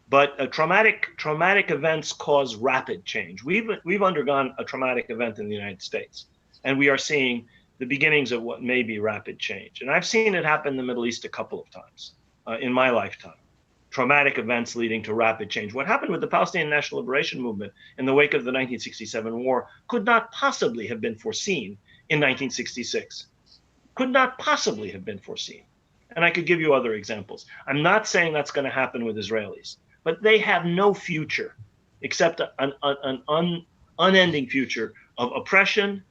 but traumatic events cause rapid change. We've undergone a traumatic event in the United States, and we are seeing the beginnings of what may be rapid change. And I've seen it happen in the Middle East a couple of times in my lifetime. Traumatic events leading to rapid change. What happened with the Palestinian National Liberation Movement in the wake of the 1967 war could not possibly have been foreseen in 1966. Could not possibly have been foreseen. And I could give you other examples. I'm not saying that's going to happen with Israelis, but they have no future except an unending future of oppression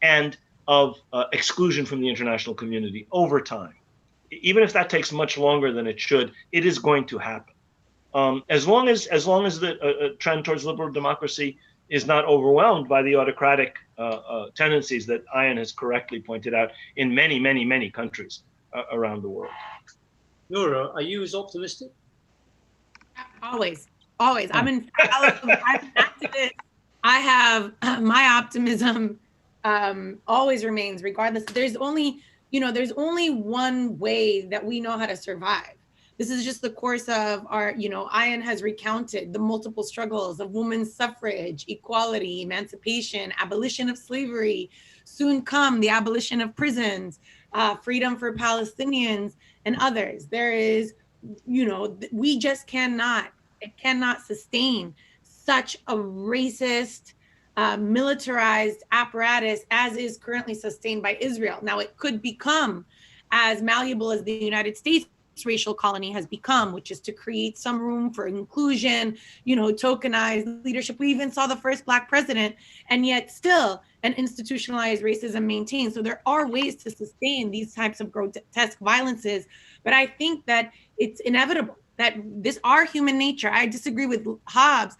and of exclusion from the international community over time. Even if that takes much longer than it should, it is going to happen. As long as the trend towards liberal democracy is not overwhelmed by the autocratic tendencies that Ian has correctly pointed out in many, many, many countries around the world. Noura, are you as optimistic? Always. I'm an activist. I have my optimism always remains, regardless. There's only one way that we know how to survive. This is just the course of our, Ian has recounted the multiple struggles of women's suffrage, equality, emancipation, abolition of slavery, soon come the abolition of prisons, freedom for Palestinians and others. There is, we just cannot sustain such a racist, militarized apparatus as is currently sustained by Israel. Now, it could become as malleable as the United States racial colony has become, which is to create some room for inclusion, tokenized leadership. We even saw the first Black president, and yet still an institutionalized racism maintained. So there are ways to sustain these types of grotesque violences, but I think that it's inevitable that our human nature. I disagree with Hobbes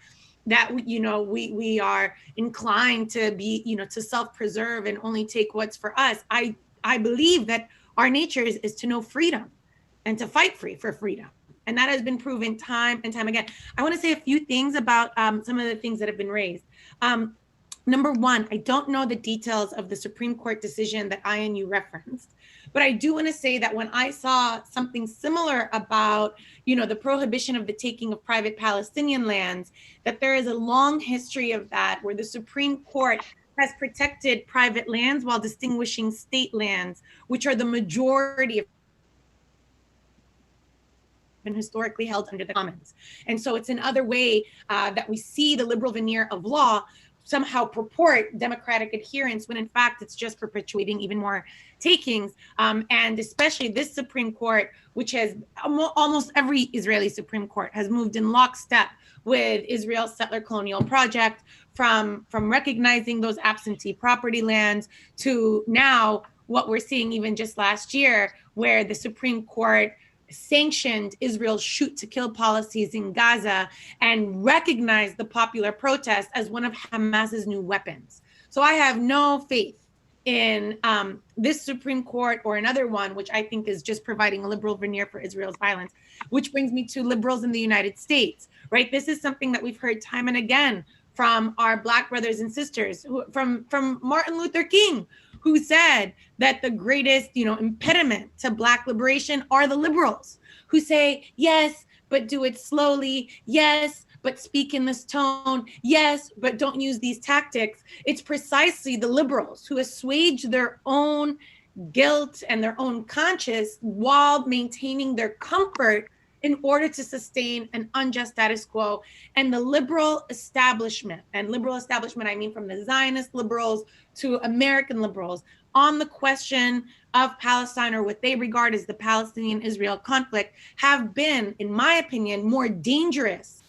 that we are inclined to be, to self-preserve and only take what's for us. I believe that our nature is to know freedom and to fight for freedom. And that has been proven time and time again. I want to say a few things about some of the things that have been raised. Number one, I don't know the details of the Supreme Court decision that INU referenced, but I do want to say that when I saw something similar about, the prohibition of the taking of private Palestinian lands, that there is a long history of that where the Supreme Court has protected private lands while distinguishing state lands, which are the majority of been historically held under the commons. And so it's another way that we see the liberal veneer of law somehow purport democratic adherence when in fact it's just perpetuating even more takings. And especially this Supreme Court, which has almost every Israeli Supreme Court has moved in lockstep with Israel's settler colonial project, from recognizing those absentee property lands to now what we're seeing even just last year, where the Supreme Court sanctioned Israel's shoot to kill policies in Gaza and recognized the popular protest as one of Hamas's new weapons. So I have no faith in this Supreme Court or another one, which I think is just providing a liberal veneer for Israel's violence, which brings me to liberals in the United States, right? This is something that we've heard time and again from our Black brothers and sisters, from Martin Luther King, who said that the greatest, impediment to Black liberation are the liberals, who say, yes, but do it slowly. Yes, but speak in this tone. Yes, but don't use these tactics. It's precisely the liberals who assuage their own guilt and their own conscience while maintaining their comfort in order to sustain an unjust status quo. And the liberal establishment, and liberal establishment, I mean from the Zionist liberals to American liberals, on the question of Palestine, or what they regard as the Palestinian-Israel conflict, have been, in my opinion, more dangerous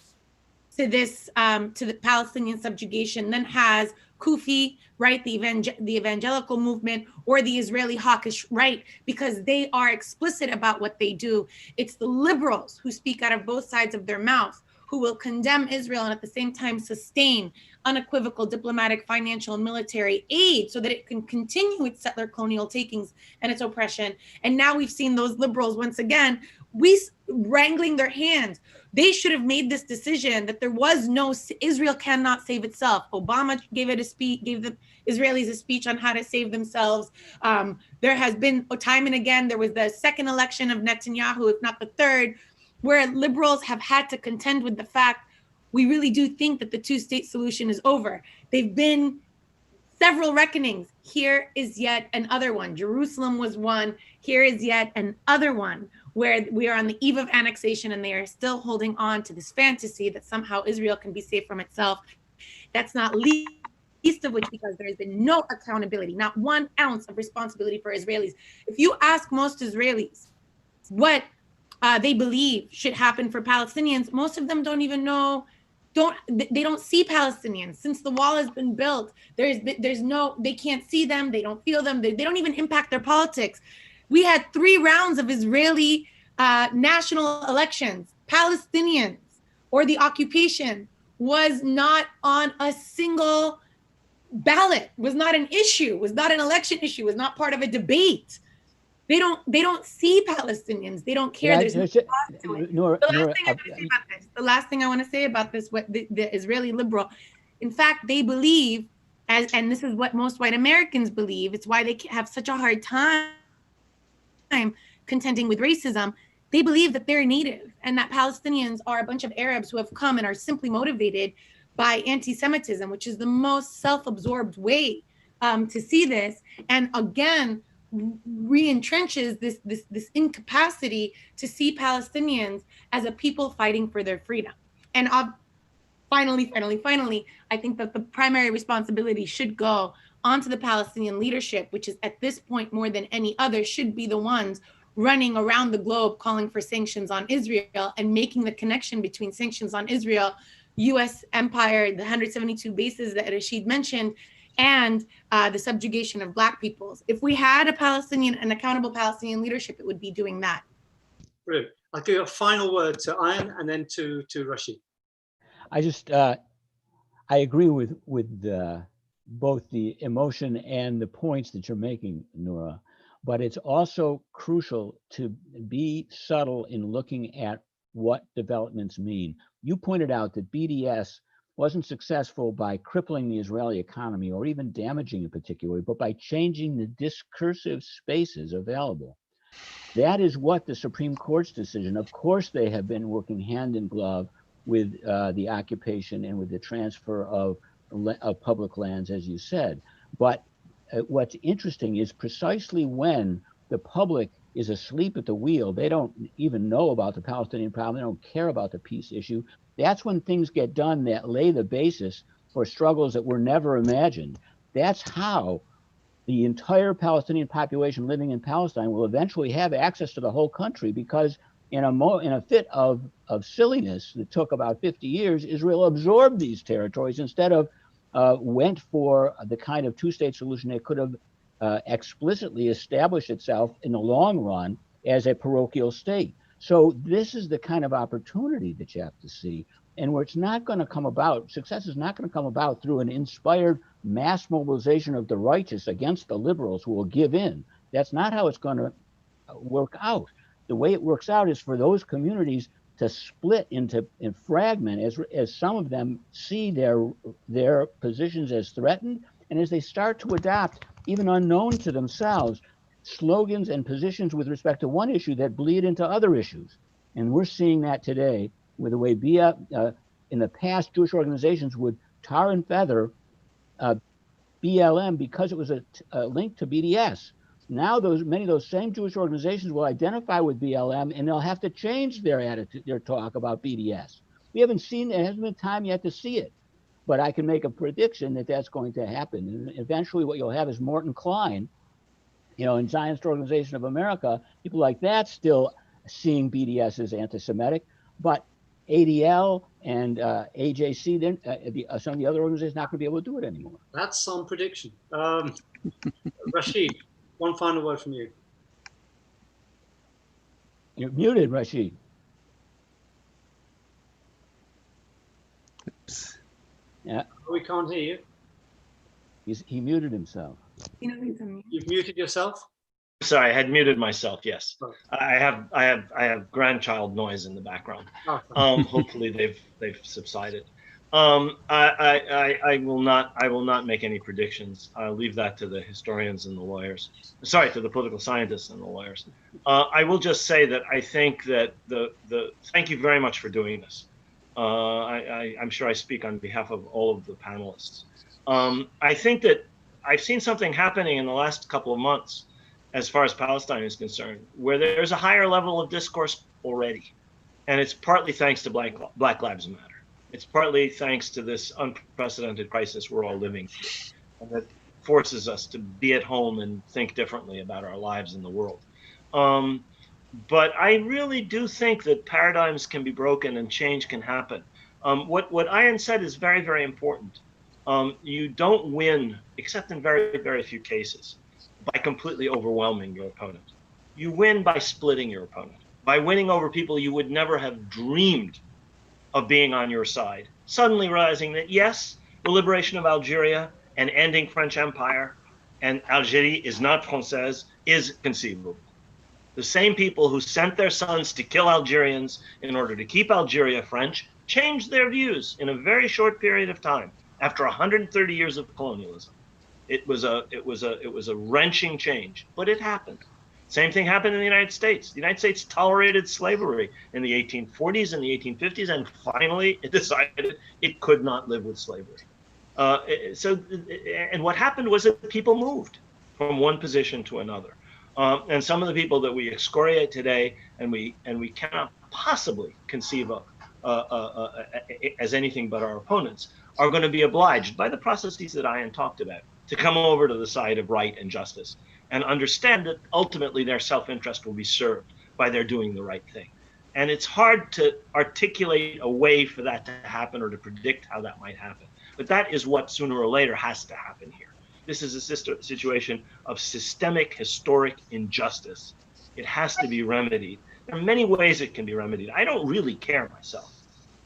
to this, to the Palestinian subjugation than has Kufi, right, the evangelical movement, or the Israeli hawkish right, because they are explicit about what they do. It's the liberals who speak out of both sides of their mouth, who will condemn Israel and at the same time sustain unequivocal diplomatic, financial, and military aid so that it can continue its settler colonial takings and its oppression. And now we've seen those liberals once again, wrangling their hands. They should have made this decision that there was no, Israel cannot save itself. Obama gave the Israelis a speech on how to save themselves. There has been time and again, there was the second election of Netanyahu, if not the third, where liberals have had to contend with the fact we really do think that the two-state solution is over. They've been several reckonings. Here is yet another one. Jerusalem was one. Here is yet another one where we are on the eve of annexation and they are still holding on to this fantasy that somehow Israel can be saved from itself. That's not least of which because there has been no accountability, not 1 ounce of responsibility for Israelis. If you ask most Israelis what they believe should happen for Palestinians, most of them don't even know, they don't see Palestinians. Since the wall has been built, there's no, they can't see them, they don't feel them, they don't even impact their politics. We had 3 rounds of Israeli national elections. Palestinians or the occupation was not on a single ballot, was not an issue, was not an election issue, was not part of a debate. They don't see Palestinians. They don't care. There's no to it. The last thing I want to say about this, what the Israeli liberal, in fact, they believe, and this is what most white Americans believe, it's why they have such a hard time contending with racism. They believe that they're native and that Palestinians are a bunch of Arabs who have come and are simply motivated by anti-Semitism, which is the most self-absorbed way to see this. And again, re-entrenches this incapacity to see Palestinians as a people fighting for their freedom. And finally, I think that the primary responsibility should go onto the Palestinian leadership, which is at this point more than any other, should be the ones running around the globe calling for sanctions on Israel and making the connection between sanctions on Israel, US empire, the 172 bases that Rashid mentioned, and the subjugation of Black peoples. If we had an accountable Palestinian leadership, it would be doing that. Brilliant. I'll give a final word to Ayan and then to Rashid. I agree with both the emotion and the points that you're making, Noura, but it's also crucial to be subtle in looking at what developments mean. You pointed out that BDS wasn't successful by crippling the Israeli economy or even damaging it particularly, but by changing the discursive spaces available. That is what the Supreme Court's decision, of course, they have been working hand in glove with the occupation and with the transfer of public lands, as you said. But what's interesting is precisely when the public is asleep at the wheel, they don't even know about the Palestinian problem, they don't care about the peace issue. That's when things get done that lay the basis for struggles that were never imagined. That's how the entire Palestinian population living in Palestine will eventually have access to the whole country, because in a fit of silliness that took about 50 years, Israel absorbed these territories instead of went for the kind of two-state solution that could have explicitly established itself in the long run as a parochial state. So this is the kind of opportunity that you have to see, and where it's not going to come about, success is not going to come about through an inspired mass mobilization of the righteous against the liberals who will give in. That's not how it's going to work out. The way it works out is for those communities to split and fragment as some of them see their positions as threatened, and as they start to adopt, even unknown to themselves, slogans and positions with respect to one issue that bleed into other issues. And we're seeing that today with the way in the past, Jewish organizations would tar and feather BLM because it was a link to BDS. Now many of those same Jewish organizations will identify with BLM, and they'll have to change their attitude, their talk about BDS. We haven't seen, there hasn't been time yet to see it, but I can make a prediction that that's going to happen. And eventually what you'll have is Morton Klein, in Zionist Organization of America, people like that still seeing BDS as anti-Semitic, but ADL and AJC, then some of the other organizations not going to be able to do it anymore. That's some prediction. Rashid, one final word from you. You're muted, Rashid. Oops. Yeah. We can't hear you. He muted himself. You've muted yourself? Sorry, I had muted myself. Yes, Sorry. I have grandchild noise in the background. Okay. Hopefully they've subsided. I will not make any predictions. I'll leave that to the historians and the lawyers. Sorry, to the political scientists and the lawyers. I will just say that I think that thank you very much for doing this. I'm sure I speak on behalf of all of the panelists. I think that I've seen something happening in the last couple of months as far as Palestine is concerned, where there's a higher level of discourse already. And it's partly thanks to Black Lives Matter. It's partly thanks to this unprecedented crisis we're all living through, and that forces us to be at home and think differently about our lives in the world. But I really do think that paradigms can be broken and change can happen. What Ian said is very, very important. You don't win, except in very, very few cases, by completely overwhelming your opponent. You win by splitting your opponent, by winning over people you would never have dreamed of being on your side, suddenly realizing that yes, the liberation of Algeria and ending French Empire and Algerie is not Française is conceivable. The same people who sent their sons to kill Algerians in order to keep Algeria French changed their views in a very short period of time after 130 years of colonialism. It was a wrenching change, but it happened. Same thing happened in the United States. The United States tolerated slavery in the 1840s and the 1850s, and finally it decided it could not live with slavery. And what happened was that people moved from one position to another. And some of the people that we excoriate today and we cannot possibly conceive of as anything but our opponents are going to be obliged by the processes that Ian talked about to come over to the side of right and justice and understand that ultimately their self-interest will be served by their doing the right thing. And it's hard to articulate a way for that to happen or to predict how that might happen. But that is what sooner or later has to happen here. This is a situation of systemic, historic injustice. It has to be remedied. There are many ways it can be remedied. I don't really care myself.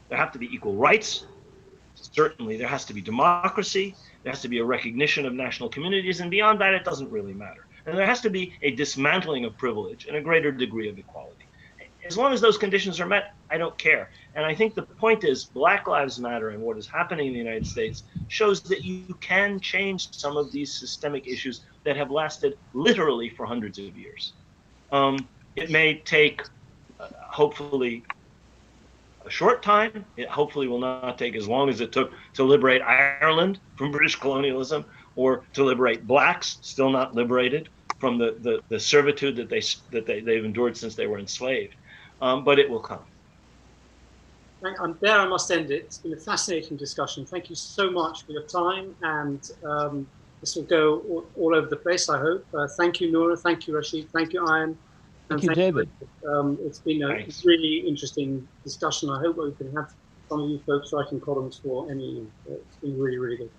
There have to be equal rights. Certainly, there has to be democracy. There has to be a recognition of national communities. And beyond that, it doesn't really matter. And there has to be a dismantling of privilege and a greater degree of equality. as long as those conditions are met, I don't care. And I think the point is Black Lives Matter and what is happening in the United States shows that you can change some of these systemic issues that have lasted literally for hundreds of years. It may take, hopefully, a short time. It hopefully will not take as long as it took to liberate Ireland from British colonialism, or to liberate blacks still not liberated from the servitude that they've endured since they were enslaved. But it will come. There I must end it. It's been a fascinating discussion. Thank you so much for your time, and this will go all over the place, I hope. Thank you, Noura. Thank you, Rashid. Thank you, Ian. Thank you, David. It's been a really interesting discussion. I hope we can have some of you folks writing columns for MEE. It's been really, really good.